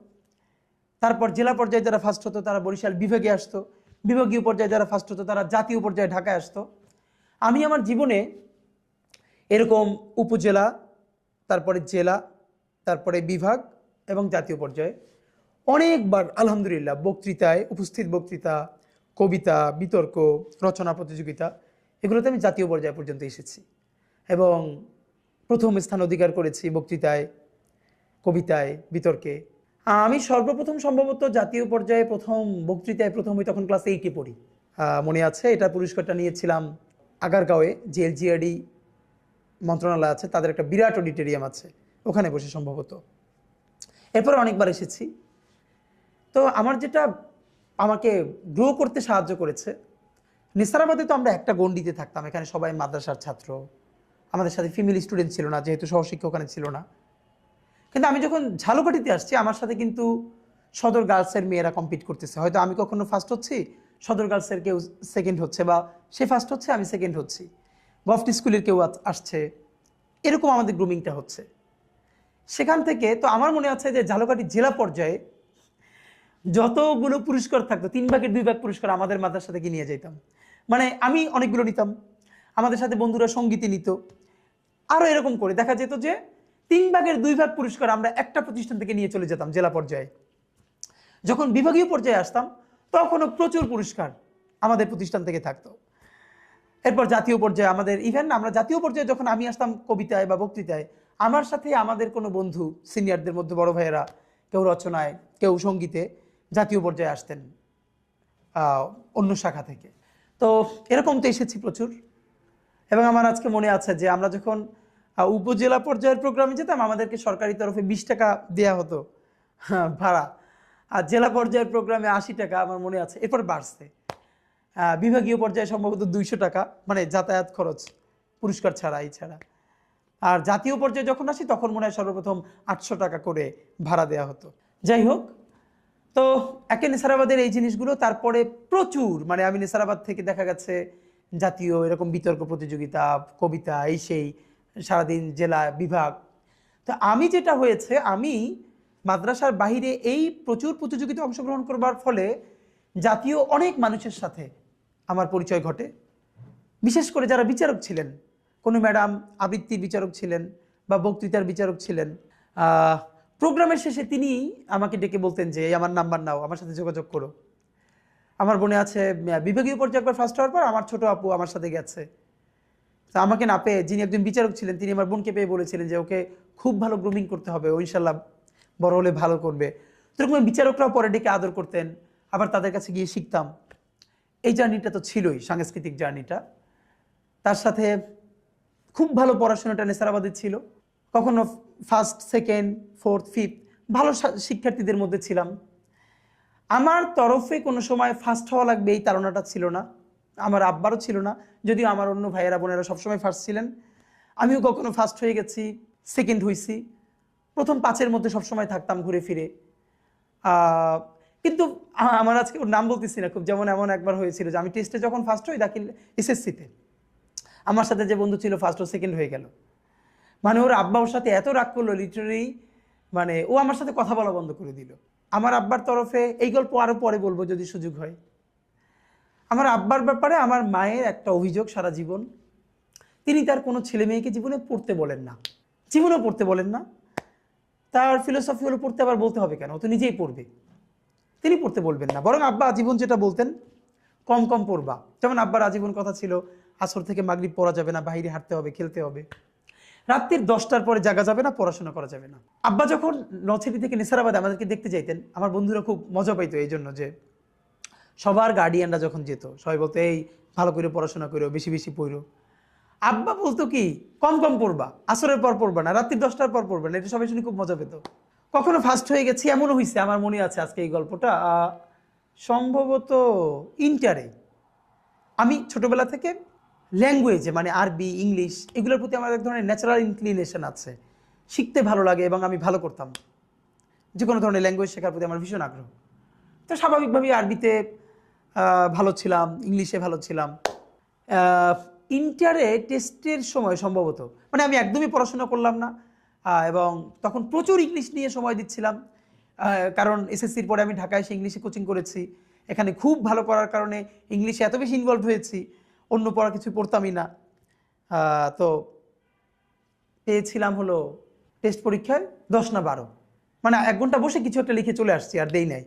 তারপর জেলা পর্যায়ে যারা ফার্স্ট হতো তারা বরিশাল বিভাগে আসতো, বিভাগীয় পর্যায়ে যারা ফার্স্ট হতো তারা জাতীয় পর্যায়ে ঢাকায় আসতো। আমি আমার জীবনে এরকম উপজেলা, তারপরে জেলা, তারপরে বিভাগ এবং জাতীয় পর্যায়ে অনেকবার আলহামদুলিল্লাহ বক্তৃতায়, উপস্থিত বক্তৃতা, কবিতা, বিতর্ক, রচনা প্রতিযোগিতা, এগুলোতে আমি জাতীয় পর্যায় পর্যন্ত এসেছি এবং প্রথম স্থান অধিকার করেছি বক্তৃতায়, কবিতায়, বিতর্কে। আমি সর্বপ্রথম সম্ভবত জাতীয় পর্যায়ে প্রথম বক্তৃতায় প্রথম হই তখন ক্লাস 8-এ পড়ি, মনে আছে। এটা পুরস্কারটা নিয়েছিলাম আগারগাঁওয়ে, যে এলজিআরডি মন্ত্রণালয় আছে, তাদের একটা বিরাট অডিটোরিয়াম আছে, ওখানে বসে সম্ভবত। এরপরে অনেকবার এসেছি। তো আমার যেটা আমাকে গ্রো করতে সাহায্য করেছে, নেসারাবাদে তো আমরা একটা গণ্ডিতে থাকতাম, এখানে সবাই মাদ্রাসার ছাত্র, আমাদের সাথে ফিমেল স্টুডেন্ট ছিল না, যেহেতু সহশিক্ষক ওখানে ছিল না, কিন্তু আমি যখন ঝালকাঠিতে আসছি আমার সাথে কিন্তু সদর গার্লসের মেয়েরা কম্পিট করতেছে। হয়তো আমি কখনো ফার্স্ট হচ্ছি, সদর গার্লসের কেউ সেকেন্ড হচ্ছে, বা সে ফার্স্ট হচ্ছে আমি সেকেন্ড হচ্ছি, গভর্নমেন্ট স্কুলের কেউ আসছে, এরকম আমাদের গ্রুমিংটা হচ্ছে। সেখান থেকে তো আমার মনে আছে যে ঝালকাঠি জেলা পর্যায়ে যতগুলো পুরস্কার থাকতো 3/2 পুরস্কার আমাদের মাদ্রাসা থেকে নিয়ে যেতাম। মানে আমি অনেকগুলো নিতাম, আমাদের সাথে বন্ধুরা সঙ্গীতে নিত, আরও এরকম করে দেখা যেত যে 3/2 পুরস্কার আমরা একটা প্রতিষ্ঠান থেকে নিয়ে চলে যেতাম জেলা পর্যায়ে। যখন বিভাগীয় পর্যায়ে আসতাম তখনও প্রচুর পুরস্কার আমাদের প্রতিষ্ঠান থেকে থাকতো। এরপর জাতীয় পর্যায়ে আমাদের ইভেন আমরা জাতীয় পর্যায়ে যখন আমি আসতাম কবিতায় বা বক্তৃতায়, আমার সাথে আমাদের কোনো বন্ধু সিনিয়রদের মধ্যে বড় ভাইয়েরা কেউ রচনায় কেউ সঙ্গীতে জাতীয় পর্যায়ে আসতেন অন্য শাখা থেকে। তো এরকম তো এসেছি প্রচুর। এবং আমার আজকে মনে আছে যে আমরা যখন উপজেলা পর্যায়ের প্রোগ্রামে যেতাম আমাদেরকে সরকারি তরফে 20 টাকা দেওয়া হতো ভাড়া, আর জেলা পর্যায়ের প্রোগ্রামে 80 টাকা আমার মনে আছে। এরপর বাড়ছে, বিভাগীয় পর্যায়ে সম্ভবত 200 টাকা, মানে যাতায়াত খরচ পুরস্কার ছাড়া এই ছাড়া। আর জাতীয় পর্যায়ে যখন আসি তখন মনে হয় সর্বপ্রথম 800 টাকা করে ভাড়া দেওয়া হতো। যাই হোক, তো একে নেসারাবাদের এই জিনিসগুলো, তারপরে প্রচুর, মানে আমি নেসারাবাদ থেকে দেখা গেছে জাতীয় এরকম বিতর্ক প্রতিযোগিতা, কবিতা, এই সেই, সারাদিন জেলা বিভাগ। তো আমি যেটা হয়েছে, আমি মাদ্রাসার বাইরে এই প্রচুর প্রতিযোগিতায় অংশগ্রহণ করবার ফলে জাতীয় অনেক মানুষের সাথে আমার পরিচয় ঘটে। বিশেষ করে যারা বিচারক ছিলেন, কোনো ম্যাডাম আবৃত্তির বিচারক ছিলেন বা বক্তৃতার বিচারক ছিলেন, প্রোগ্রামের শেষে তিনি আমাকে ডেকে বলতেন যে আমার নাম্বার নাও, আমার সাথে যোগাযোগ করো। আমার মনে আছে বিভাগীয় পর্যায়ে একবার ফার্স্ট হওয়ার পর আমার ছোট আপু আমার সাথে গেছে, তো আমাকে না পেয়ে যিনি একজন বিচারক ছিলেন তিনি আমার বোনকে পেয়ে বলেছিলেন যে ওকে খুব ভালো গ্রুমিং করতে হবে, ও ইনশাল্লাহ বড় হলে ভালো করবে। তো এরকম বিচারকরাও পরে ডেকে আদর করতেন, আবার তাদের কাছে গিয়ে শিখতাম। এই জার্নিটা তো ছিলই, সাংস্কৃতিক জার্নিটা। তার সাথে খুব ভালো পড়াশোনাটা নেসারাবাদে ছিল। কখনো ফার্স্ট, সেকেন্ড, ফোর্থ, ফিফথ ভালো শিক্ষার্থীদের মধ্যে ছিলাম। আমার তরফে কোনো সময় ফার্স্ট হওয়া লাগবে এই তাড়নাটা ছিল না, আমার আব্বারও ছিল না। যদিও আমার অন্য ভাইয়েরা বোনেরা সবসময় ফার্স্ট ছিলেন, আমিও কখনো ফার্স্ট হয়ে গেছি, সেকেন্ড হয়েছি, প্রথম 5-এর মধ্যে সবসময় থাকতাম ঘুরে ফিরে। কিন্তু আমার আজকে ওর নাম বলতেছি না খুব, যেমন এমন একবার হয়েছিল যে আমি টেস্টে যখন ফার্স্ট হই দাখিল এসএসসিতে, আমার সাথে যে বন্ধু ছিল ফার্স্ট ও সেকেন্ড হয়ে গেল। মানে ওর আব্বা ওর সাথে এত রাগ করলো, লিটারেলি মানে ও আমার সাথে কথা বলা বন্ধ করে দিল। আমার আব্বার তরফে, এই গল্প আরও পরে বলবো যদি সুযোগ হয়। আমার আব্বার ব্যাপারে আমার মায়ের একটা অভিযোগ সারা জীবন, তিনি তার কোনো ছেলে মেয়েকে জীবনে পড়তে বলেন না, জীবনেও পড়তে বলেন না। তার ফিলোসফি হলো পড়তে আবার বলতে হবে কেন, ও তো নিজেই পড়বে, তিনি পড়তে বলবেন না। বরং আব্বা আজীবন যেটা বলতেন, কম কম পড়বা। যেমন আব্বার আজীবন কথা ছিল আসর থেকে মাগরিব পড়া যাবে না, বাইরে হাঁটতে হবে, খেলতে হবে, রাত্রির 10টার পরে জাগা যাবে না, পড়াশোনা করা যাবে না। আব্বা যখন নলছিটি থেকে নেসারাবাদে আমাদেরকে দেখতে যাইতেন, আমার বন্ধুরা খুব মজা পাইতো এই জন্য যে সবার গার্ডিয়ানরা যখন যেত সবাই বলতো এই ভালো করে পড়াশোনা করো, বেশি বেশি পড়ো। আব্বা বলতো কি কম কম পড়বা, আসরের পর পড়বা না, রাত্রি 10টার পর পড়বা না। এটা সবাই শুনে খুব মজা পেত। কখনো ফার্স্ট হয়ে গেছি এমনও হয়েছে, আমার মনে আছে আজকে এই গল্পটা, সম্ভবত ইন্টারে। আমি ছোটবেলা থেকে ল্যাঙ্গুয়েজে, মানে আরবি, ইংলিশ, এগুলোর প্রতি আমার এক ধরনের ন্যাচারাল ইনক্লিনেশন আছে, শিখতে ভালো লাগে এবং আমি ভালো করতাম। যে কোনো ধরনের ল্যাঙ্গুয়েজ শেখার প্রতি আমার ভীষণ আগ্রহ। তো স্বাভাবিকভাবেই আরবিতে ভালো ছিলাম, ইংলিশে ভালো ছিলাম। ইন্টারে টেস্টের সময় সম্ভবত, মানে আমি একদমই পড়াশোনা করলাম না, এবং তখন প্রচুর ইংলিশ নিয়ে সময় দিচ্ছিলাম, কারণ এসএসসির পরে আমি ঢাকায় এসে ইংলিশে কোচিং করেছি। এখানে খুব ভালো করার কারণে ইংলিশে এত বেশি ইনভলভ হয়েছি, অন্য পড়া কিছু পড়তামই না। তো পেয়েছিলাম হলো টেস্ট পরীক্ষায় 10 না 12, মানে 1 ঘন্টা বসে কিছু একটা লিখে চলে আসছি, আর দেই নাই।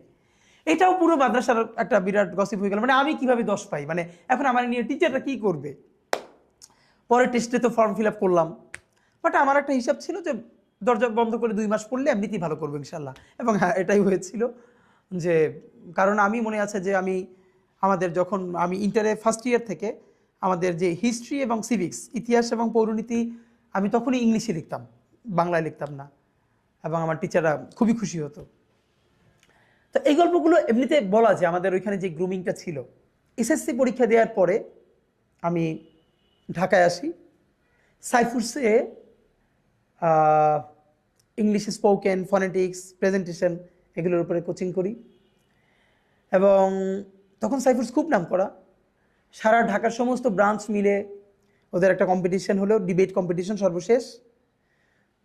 এটাও পুরো মাদ্রাসার একটা বিরাট গসিপ হয়ে গেল, মানে আমি কিভাবে 10 পাই, মানে এখন আমার নিয়ে টিচাররা কি করবে। পরে টেস্টে তো ফর্ম ফিল আপ করলাম, বাট আমার একটা হিসাব ছিল যে দরজা বন্ধ করে 2 মাস পড়লে এমনিতেই ভালো করবো ইনশাল্লাহ। এবং হ্যাঁ, এটাই হয়েছিল। যে কারণ আমি মনে আছে যে আমাদের যখন আমি ইন্টারে ফার্স্ট ইয়ার থেকে আমাদের যে হিস্ট্রি এবং সিভিক্স, ইতিহাস এবং পৌরনীতি, আমি তখনই ইংলিশে লিখতাম, বাংলায় লিখতাম না, এবং আমার টিচাররা খুবই খুশি হতো। তো এই গল্পগুলো এমনিতে বলা যে আমাদের ওইখানে যে গ্রুমিংটা ছিল। এসএসসি পরীক্ষা দেওয়ার পরে আমি ঢাকায় আসি, সাইফুরসে ইংলিশ স্পোকেন, ফনেটিক্স, প্রেজেন্টেশন এগুলোর উপরে কোচিং করি। এবং তখন সাইফুডস খুব নাম করা, সারা ঢাকার সমস্ত ব্রাঞ্চ মিলে ওদের একটা কম্পিটিশন হলো, ডিবেট কম্পিটিশন সর্বশেষ,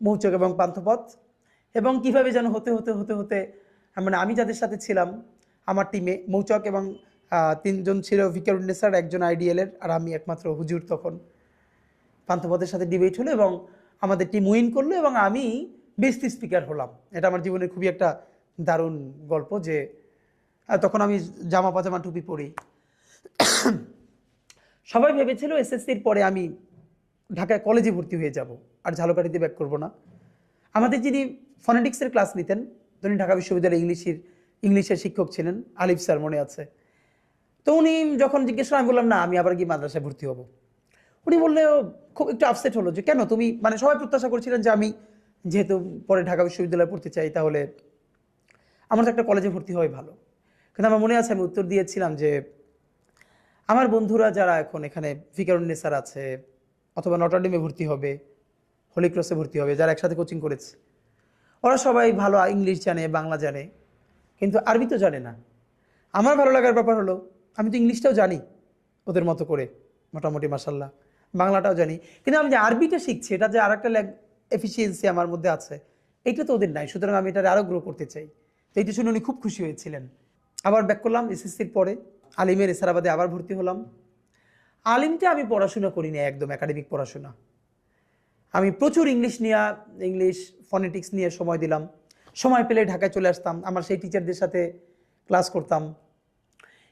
মৌচক এবং পান্থপথ। এবং কীভাবে যেন হতে হতে হতে হতে মানে আমি যাদের সাথে ছিলাম আমার টিমে, মৌচক এবং 3 জন ছিল, ভিকারুন্নেসার, একজন আইডিএলের, আর আমি একমাত্র হুজুর। তখন পান্থপথের সাথে ডিবেট হলো এবং আমাদের টিম উইন করলো এবং আমি বেস্ট স্পিকার হলাম। এটা আমার জীবনের খুবই একটা দারুণ গল্প, যে তখন আমি জামা পাজামা টুপি পরি। সবাই ভেবেছিল এসএসসির পরে আমি ঢাকায় কলেজে ভর্তি হয়ে যাব, আর ঝালকাঠিতে ব্যাক করব না। আমাদের যিনি ফনেটিক্সের ক্লাস নিতেন, তিনি ঢাকা বিশ্ববিদ্যালয়ে ইংলিশের শিক্ষক ছিলেন, আলিফ স্যার, মনে আছে। তো উনি যখন জিজ্ঞেস করেন, আমি বললাম না, আমি আবার কি মাদ্রাসায় ভর্তি হব। উনি বললে খুব একটু আপসেট হলো, যে কেন তুমি, মানে সবাই প্রত্যাশা করছিলেন যে আমি যেহেতু পরে ঢাকা বিশ্ববিদ্যালয়ে পড়তে চাই, তাহলে আমার তো একটা কলেজে ভর্তি হয় ভালো। কিন্তু আমার মনে আছে আমি উত্তর দিয়েছিলাম যে আমার বন্ধুরা যারা এখন এখানে ভিকারুন্নেসার আছে, অথবা নটরডেমে ভর্তি হবে, হোলি ক্রসে ভর্তি হবে, যারা একসাথে কোচিং করেছে, ওরা সবাই ভালো ইংলিশ জানে, বাংলা জানে, কিন্তু আরবি তো জানে না। আমার ভালো লাগার ব্যাপার হলো আমি তো ইংলিশটাও জানি ওদের মতো করে মোটামুটি, মাশাল্লাহ, বাংলাটাও জানি, কিন্তু আমি যে আরবিটা শিখছি, এটা যে আর একটা এফিসিয়েন্সি আমার মধ্যে আছে, এইটা তো ওদের নাই। সুতরাং আমি এটা আরও গ্রো করতে চাই। তো এইটা শুনে উনি খুব খুশি হয়েছিলেন। আবার ব্যাক করলাম এসএসসির পরে, আলিমের এসারাবাদে আবার ভর্তি হলাম। আলিমটা আমি পড়াশোনা করিনি, একদম একাডেমিক পড়াশোনা। আমি প্রচুর ইংলিশ ফনেটিক্স নিয়ে সময় দিলাম। সময় পেলে ঢাকায় চলে আসতাম, আমার সেই টিচারদের সাথে ক্লাস করতাম।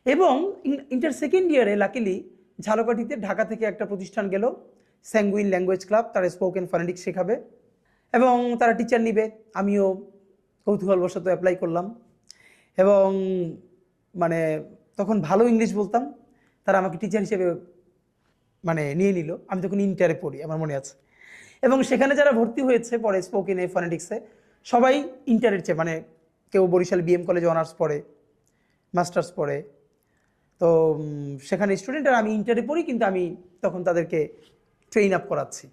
এবং ইন্টার সেকেন্ড ইয়ারে লাকিলি ঝালকাঠিতে ঢাকা থেকে একটা প্রতিষ্ঠান গেল, স্যাঙ্গুইন ল্যাঙ্গুয়েজ ক্লাব, তারা স্পোকেন ফনেটিক্স শেখাবে এবং তারা টিচার নিবে। আমিও কৌতূহলবশত অ্যাপ্লাই করলাম এবং মানে তখন ভালো ইংলিশ বলতাম, তারা আমাকে টিচার হিসেবে মানে নিয়ে নিল। আমি তখন ইন্টারে পড়ি, আমার মনে আছে। এবং সেখানে যারা ভর্তি হয়েছে পরে স্পোকেনে, ফনেটিক্সে, সবাই ইন্টারের চেয়ে, মানে কেউ বরিশাল বিএম কলেজে অনার্স পড়ে, মাস্টার্স পড়ে। তো সেখানে স্টুডেন্ট, আর আমি ইন্টারে পড়ি, কিন্তু আমি তখন তাদেরকে ট্রেন আপ করাচ্ছি।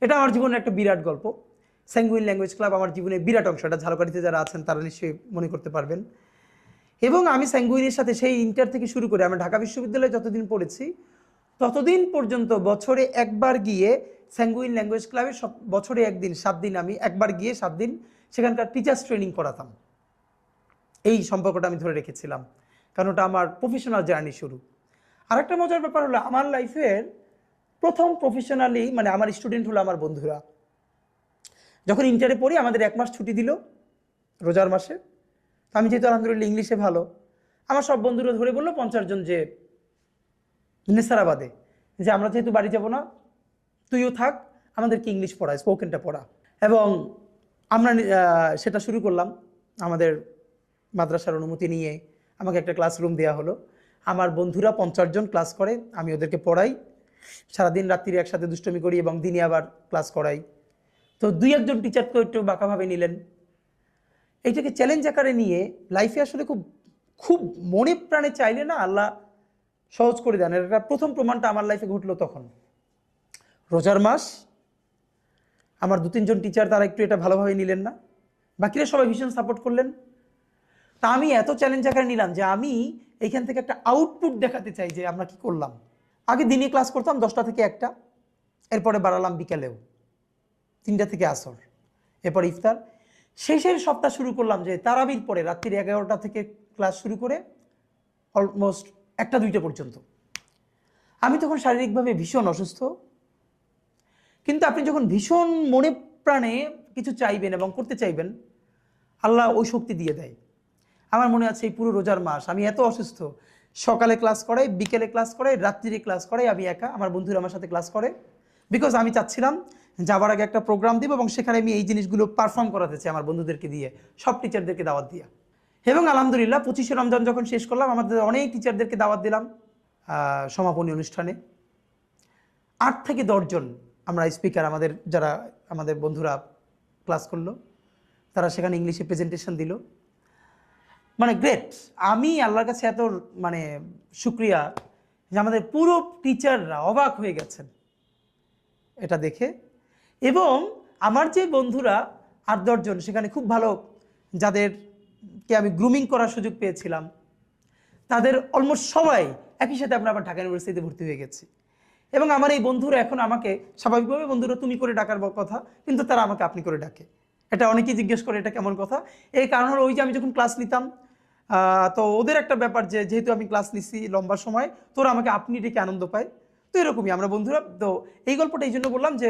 এটা আমার জীবনের একটা বিরাট গল্প। স্যাঙ্গুইন ল্যাঙ্গুয়েজ ক্লাব আমার জীবনের বিরাট অংশ। এটা ঝালকাঠিতে যারা আছেন তারা নিশ্চয়ই মনে করতে পারবেন। এবং আমি স্যাঙ্গুইনের সাথে সেই ইন্টার থেকে শুরু করে আমি ঢাকা বিশ্ববিদ্যালয়ে যতদিন পড়েছি ততদিন পর্যন্ত বছরে একবার গিয়ে স্যাঙ্গুইন ল্যাঙ্গুয়েজ ক্লাবে, বছরে একদিন 7 দিন আমি একবার গিয়ে 7 দিন সেখানকার টিচার্স ট্রেনিং করাতাম। এই সম্পর্কটা আমি ধরে রেখেছিলাম, কারণ ওটা আমার প্রফেশনাল জার্নি শুরু। আরেকটা মজার ব্যাপার হলো, আমার লাইফের প্রথম প্রফেশনালি, মানে আমার স্টুডেন্ট হলো আমার বন্ধুরা। যখন ইন্টারে পড়ি আমাদের 1 মাস ছুটি দিল রোজার মাসে। তো আমি যেহেতু আলহামদুলিল্লাহ ইংলিশে ভালো, আমার সব বন্ধুরা ধরে বললো 50 জন যে নেসারাবাদে, যে আমরা যেহেতু বাড়ি যাব না, তুইও থাক, আমাদেরকে ইংলিশ পড়া, স্পোকেনটা পড়া। এবং আমরা সেটা শুরু করলাম। আমাদের মাদ্রাসার অনুমতি নিয়ে আমাকে একটা ক্লাসরুম দেওয়া হলো। আমার বন্ধুরা 50 জন ক্লাস করে, আমি ওদেরকে পড়াই। সারাদিন রাত্রি একসাথে দুষ্টমি করি এবং দিনে আবার ক্লাস করাই। তো 2-1 জন টিচারকে একটু বাঁকাভাবে নিলেন। এইটাকে চ্যালেঞ্জ আকারে নিয়ে লাইফে আসলে খুব খুব মনে প্রাণে চাইলে না আল্লাহ সহজ করে দেন। এটা প্রথম প্রমাণটা আমার লাইফে ঘটলো তখন। রোজার মাস, আমার 2-3 জন টিচার তারা একটু এটা ভালোভাবে নিলেন না, বাকিরা সবাই ভীষণ সাপোর্ট করলেন। তা আমি এত চ্যালেঞ্জ আকারে নিলাম যে আমি এইখান থেকে একটা আউটপুট দেখাতে চাই যে আমরা কি করলাম। আগে দিনে ক্লাস করতাম 10টা থেকে 1টা, এরপরে বাড়ালাম বিকালেও 3টা থেকে আসর, এরপর ইফতার। শেষের সপ্তাহ শুরু করলাম যে তারাবির পরে রাত্রি 11টা থেকে ক্লাস শুরু করে অলমোস্ট 1টা-2টা পর্যন্ত। আমি তখন শারীরিকভাবে ভীষণ অসুস্থ, কিন্তু আপনি যখন ভীষণ মনে প্রাণে কিছু চাইবেন এবং করতে চাইবেন, আল্লাহ ওই শক্তি দিয়ে দেয়। আমার মনে আছে এই পুরো রোজার মাস আমি এত অসুস্থ, সকালে ক্লাস করাই, বিকেলে ক্লাস করাই, রাত্রিরে ক্লাস করাই, আমি একা, আমার বন্ধুরা আমার সাথে ক্লাস করে। বিকজ আমি চাচ্ছিলাম যাবার আগে একটা প্রোগ্রাম দিব এবং সেখানে আমি এই জিনিসগুলো পারফর্ম করাতে চাই আমার বন্ধুদেরকে দিয়ে, সব টিচারদেরকে দাওয়াত দিয়া। এবং আলহামদুলিল্লাহ 25শে রমজান যখন শেষ করলাম, আমাদের অনেক টিচারদেরকে দাওয়াত দিলাম সমাপনী অনুষ্ঠানে। 8 থেকে 10 জন আমরা স্পিকার, আমাদের বন্ধুরা ক্লাস করলো, তারা সেখানে ইংলিশে প্রেজেন্টেশন দিল। মানে গ্রেট। আমি আল্লাহর কাছে এত মানে শুক্রিয়া যে আমাদের পুরো টিচাররা অবাক হয়ে গেছেন এটা দেখে। এবং আমার যে বন্ধুরা 8-10 জন, সেখানে খুব ভালো যাদেরকে আমি গ্রুমিং করার সুযোগ পেয়েছিলাম, তাদের অলমোস্ট সবাই একই সাথে আমরা আবার ঢাকা ইউনিভার্সিটিতে ভর্তি হয়ে গেছি। এবং আমার এই বন্ধুরা এখন আমাকে স্বাভাবিকভাবে বন্ধুরা তুমি করে ডাকার কথা, কিন্তু তারা আমাকে আপনি করে ডাকে। এটা অনেকেই জিজ্ঞেস করে এটা কেমন কথা। এই কারণ হলো ওই যে আমি যখন ক্লাস নিতাম, তো ওদের একটা ব্যাপার যে যেহেতু আমি ক্লাস নিছি লম্বা সময়, তোরা আমাকে আপনি ডেকে আনন্দ পায়। তো এরকমই আমরা বন্ধুরা। তো এই গল্পটা এই জন্য বললাম যে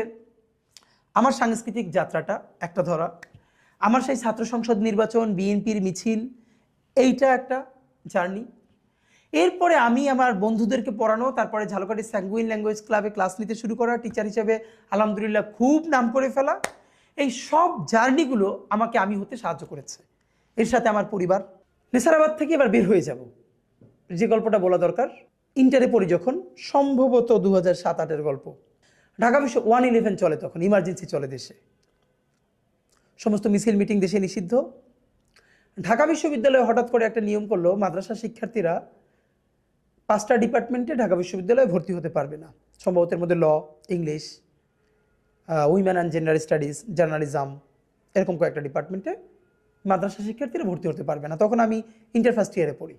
আমার সাংস্কৃতিক যাত্রাটা একটা ধরা, আমার সেই ছাত্র সংসদ নির্বাচন, বিএনপির মিছিল, এইটা একটা জার্নি। এরপরে আমি আমার বন্ধুদেরকে পড়ানো, তারপরে ঝালকাঠি স্যাঙ্গুইন ল্যাঙ্গুয়েজ ক্লাবে ক্লাস নিতে শুরু করা, টিচার হিসেবে আলহামদুলিল্লাহ খুব নাম করে ফেলা, এই সব জার্নিগুলো আমাকে আমি হতে সাহায্য করেছে। এর সাথে আমার পরিবার। নেসারাবাদ থেকে এবার বের হয়ে যাব, যে গল্পটা বলা দরকার। ইন্টারে পড়ি যখন, সম্ভবত 2007-08-এর গল্প। ঢাকা বিশ্ব 111 চলে, তখন ইমার্জেন্সি চলে দেশে, সমস্ত মিছিল মিটিং দেশে নিষিদ্ধ। ঢাকা বিশ্ববিদ্যালয়ে হঠাৎ করে একটা নিয়ম করলো, মাদ্রাসা শিক্ষার্থীরা 5টা ডিপার্টমেন্টে ঢাকা বিশ্ববিদ্যালয়ে ভর্তি হতে পারবে না। সম্ভবত এর মধ্যে law, English, women and gender studies, journalism, এরকম কয়েকটা ডিপার্টমেন্টে মাদ্রাসা শিক্ষার্থীরা ভর্তি হতে পারবে না। তখন আমি ইন্টার ফার্স্ট ইয়ারে পড়ি।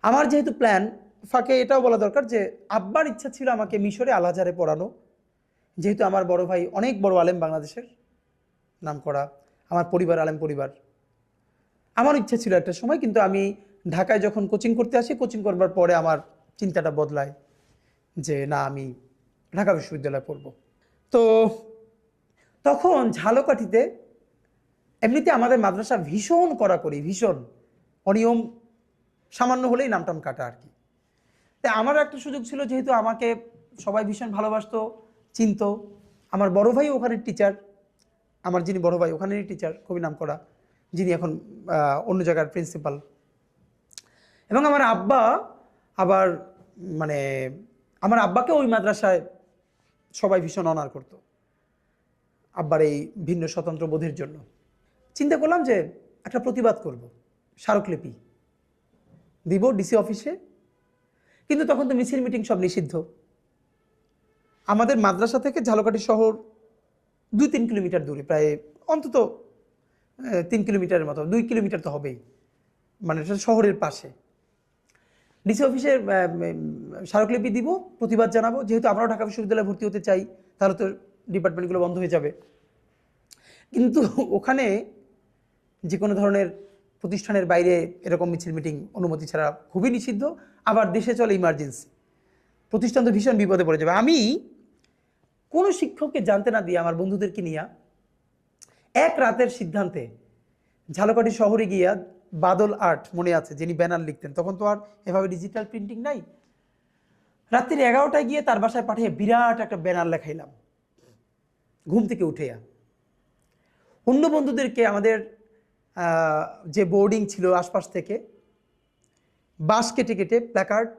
আমার যেহেতু প্ল্যান, ফাঁকে এটাও বলা দরকার যে আব্বার ইচ্ছা ছিল আমাকে মিশরে আল আজহারে পড়ানো, যেহেতু আমার বড় ভাই অনেক বড় আলেম, বাংলাদেশের নাম করা, আমার পরিবার আলেম পরিবার। আমার ইচ্ছা ছিল একটা সময়, কিন্তু আমি ঢাকায় যখন কোচিং করতে আসি, কোচিং করবার পরে আমার চিন্তাটা বদলায় যে না, আমি ঢাকা বিশ্ববিদ্যালয়ে পড়ব। তো তখন ঝালকাঠিতে এমনিতে আমাদের মাদ্রাসা ভীষণ কড়াকড়ি, ভীষণ অনিয়ম, সামান্য হলেই নামটাম কাটা আর কি। তাই আমার একটা সুযোগ ছিল, যেহেতু আমাকে সবাই ভীষণ ভালোবাসতো, চিনত। আমার বড় ভাই ওখানের টিচার, আমার যিনি বড় ভাই ওখানেরই টিচার, খুবই নাম করা, যিনি এখন অন্য জায়গার প্রিন্সিপাল। এবং আমার আব্বা আবার মানে আমার আব্বাকে ওই মাদ্রাসায় সবাই ভীষণ অনার করত, আব্বার এই ভিন্ন স্বতন্ত্র বোধের জন্য। চিন্তা করলাম যে একটা প্রতিবাদ করব, স্মারকলিপি দিব ডিসি অফিসে। কিন্তু তখন তো মিছিল মিটিং সব নিষিদ্ধ। আমাদের মাদ্রাসা থেকে ঝালকাঠি শহর 2-3 কিলোমিটার দূরে, প্রায় অন্তত 3 কিলোমিটারের মতো, 2 কিলোমিটার তো হবেই, মানে এটা শহরের পাশে। ডিসি অফিসের স্মারকলিপি দিব, প্রতিবাদ জানাবো। যেহেতু আমরাও ঢাকা বিশ্ববিদ্যালয়ে ভর্তি হতে চাই, তাহলে তো ডিপার্টমেন্টগুলো বন্ধ হয়ে যাবে। কিন্তু ওখানে যে কোনো ধরনের প্রতিষ্ঠানের বাইরে এরকম মিছিল মিটিং অনুমতি ছাড়া খুবই নিষিদ্ধ। আবার দেশে চলে ইমার্জেন্সি, প্রতিষ্ঠান তো ভীষণ বিপদে পড়ে যাবে। আমি কোনো শিক্ষককে জানতে না দিয়ে আমার বন্ধুদেরকে নিয়ে এক রাতের সিদ্ধান্তে ঝালকাঠি শহরে গিয়া, বাদল আর্ট মনে আছে যিনি ব্যানার লিখতেন, তখন তো আর এভাবে ডিজিটাল প্রিন্টিং নাই, রাত্রির 11টায় গিয়ে তার বাসায় পাঠিয়ে বিরাট একটা ব্যানার লেখাইলাম ঘুম থেকে উঠেয়া। অন্য বন্ধুদেরকে, আমাদের যে বোর্ডিং ছিল আশপাশ থেকে, বাঁশ কেটে কেটে প্ল্যাকার্ড,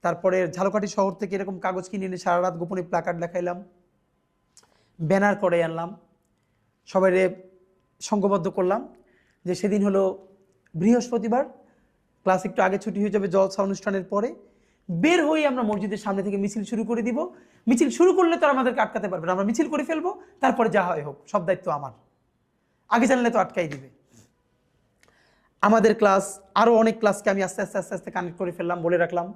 তারপরে ঝালকাঠি শহর থেকে এরকম কাগজ কিনে এনে সারা রাত গোপনে প্ল্যাকার্ড লেখাইলাম, ব্যানার করে আনলাম, সবাই সংঘবদ্ধ করলাম যে সেদিন হলো বৃহস্পতিবার, ক্লাস একটু আগে ছুটি হয়ে যাবে জলসা অনুষ্ঠানের পরে, বের হয়ে আমরা মসজিদের সামনে থেকে মিছিল শুরু করে দিব। মিছিল শুরু করলে তারা আমাদেরকে আটকাতে পারবে না, আমরা মিছিল করে ফেলবো, তারপরে যা হয় হোক, সব দায়িত্ব আমার, আগে জানলে তো আটকাই দিবে। আমাদের ক্লাস, আরও অনেক ক্লাসকে আমি আস্তে আস্তে আস্তে আস্তে কানেক্ট করে ফেললাম, বলে রাখলাম।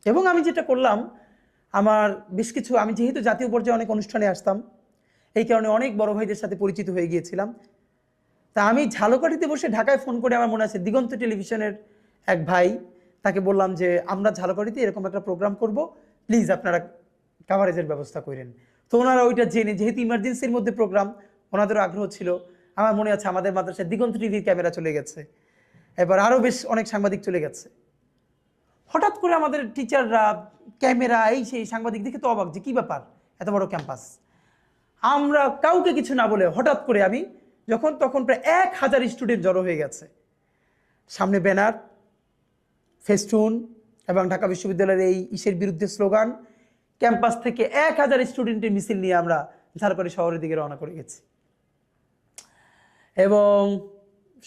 এবং আমি যেটা করলাম, আমার বেশ কিছু, আমি যেহেতু জাতীয় পর্যায়ে অনেক অনুষ্ঠানে আসতাম, এই কারণে অনেক বড় ভাইদের সাথে পরিচিত হয়ে গিয়েছিলাম। তা আমি ঝালকাঠিতে বসে ঢাকায় ফোন করে, আমার মনে আছে দিগন্ত টেলিভিশনের এক ভাই, তাকে বললাম যে আমরা ঝালকাঠিতে এরকম একটা প্রোগ্রাম করব, প্লিজ আপনারা কাভারেজের ব্যবস্থা করেন। তো ওনারা ওইটা জেনে, যেহেতু ইমার্জেন্সির মধ্যে প্রোগ্রাম, ওনাদেরও আগ্রহ ছিল। আমার মনে আছে আমাদের মাদ্রাসায় দিগন্ত টিভির ক্যামেরা চলে গেছে, এবার আরও বেশ অনেক সাংবাদিক চলে গেছে। হঠাৎ করে আমাদের টিচাররা, ক্যামেরা, এই সেই, সাংবাদিক দেখে তো অবাক যে কী ব্যাপার, এত বড় ক্যাম্পাস। আমরা কাউকে কিছু না বলে হঠাৎ করে আমি তখন প্রায় 1000 স্টুডেন্ট জড়ো হয়ে গেছে, সামনে ব্যানার, ফেস্টুন এবং ঢাকা বিশ্ববিদ্যালয়ের এই ইসের বিরুদ্ধে স্লোগান, ক্যাম্পাস থেকে 1000 স্টুডেন্টের মিছিল নিয়ে আমরা ঝালকাঠি শহরের দিকে রওনা করে গেছি। এবং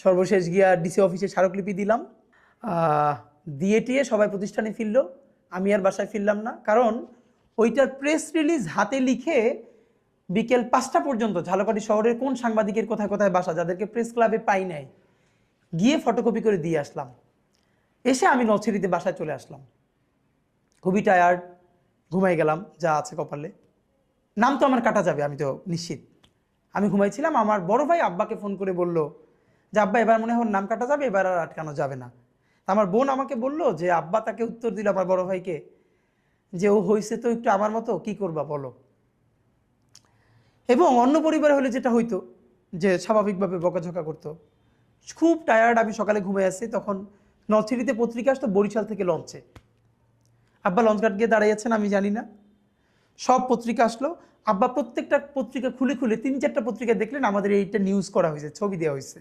সর্বশেষ গিয়া ডিসি অফিসে স্মারকলিপি দিলাম, দিয়ে টিয়ে সবাই প্রতিষ্ঠানে ফিরল, আমি আর বাসায় ফিরলাম না। কারণ ওইটার প্রেস রিলিজ হাতে লিখে বিকেল 5টা পর্যন্ত ঝালকাঠি শহরের কোন সাংবাদিকের কোথায় কোথায় বাসা, যাদেরকে প্রেস ক্লাবে পাই নাই, গিয়ে ফটোকপি করে দিয়ে আসলাম। এসে আমি নলছিটিতে বাসায় চলে আসলাম, খুবই টায়ার্ড, ঘুমাই গেলাম যা আছে কপালে। নাম তো আমার কাটা যাবে, আমি তো নিশ্চিত। আমি ঘুমাইছিলাম, আমার বড় ভাই আব্বাকে ফোন করে বলল যে আব্বা এবার মনে হয় নাম কাটা যাবে, এবার আর আটকানো যাবে না। আমার বোন আমাকে বলল যে আব্বা তাকে উত্তর দিল আমার বড় ভাইকে যে ও হয়েছে তো একটু আমার মতো, কি করবা বলো। এবং অন্য পরিবারে হলে যেটা হইতো যে স্বাভাবিকভাবে বকাঝকা করতো। খুব টায়ার্ড, আমি সকালে ঘুমিয়ে আসছি, তখন নলছিটিতে পত্রিকা আসতো বরিশাল থেকে লঞ্চে। আব্বা লঞ্চ ঘাট গিয়ে দাঁড়িয়েছেন আমি জানি না, সব পত্রিকা আসলো। আব্বা প্রত্যেকটা পত্রিকা খুলে খুলে 3-4টা পত্রিকা দেখলেন আমাদের এইটা নিউজ করা হয়েছে, ছবি দেওয়া হয়েছে।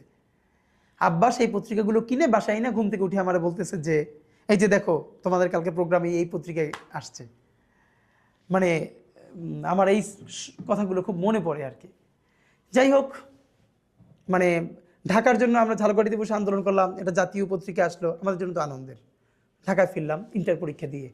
আব্বা সেই পত্রিকাগুলো কিনে বাসায় না ঘুম থেকে উঠে আমার বলতেছে যে এই যে দেখো তোমাদের কালকে প্রোগ্রামে এই পত্রিকায় আসছে। মানে আমার এই কথাগুলো খুব মনে পড়ে আর কি। যাই হোক, মানে ঢাকার জন্য আমরা ঝালকাঠিতে বসে আন্দোলন করলাম, এটা জাতীয় পত্রিকা আসলো, আমাদের জন্য তো আনন্দের। ঢাকায় ফিরলাম ইন্টার পরীক্ষা দিয়ে।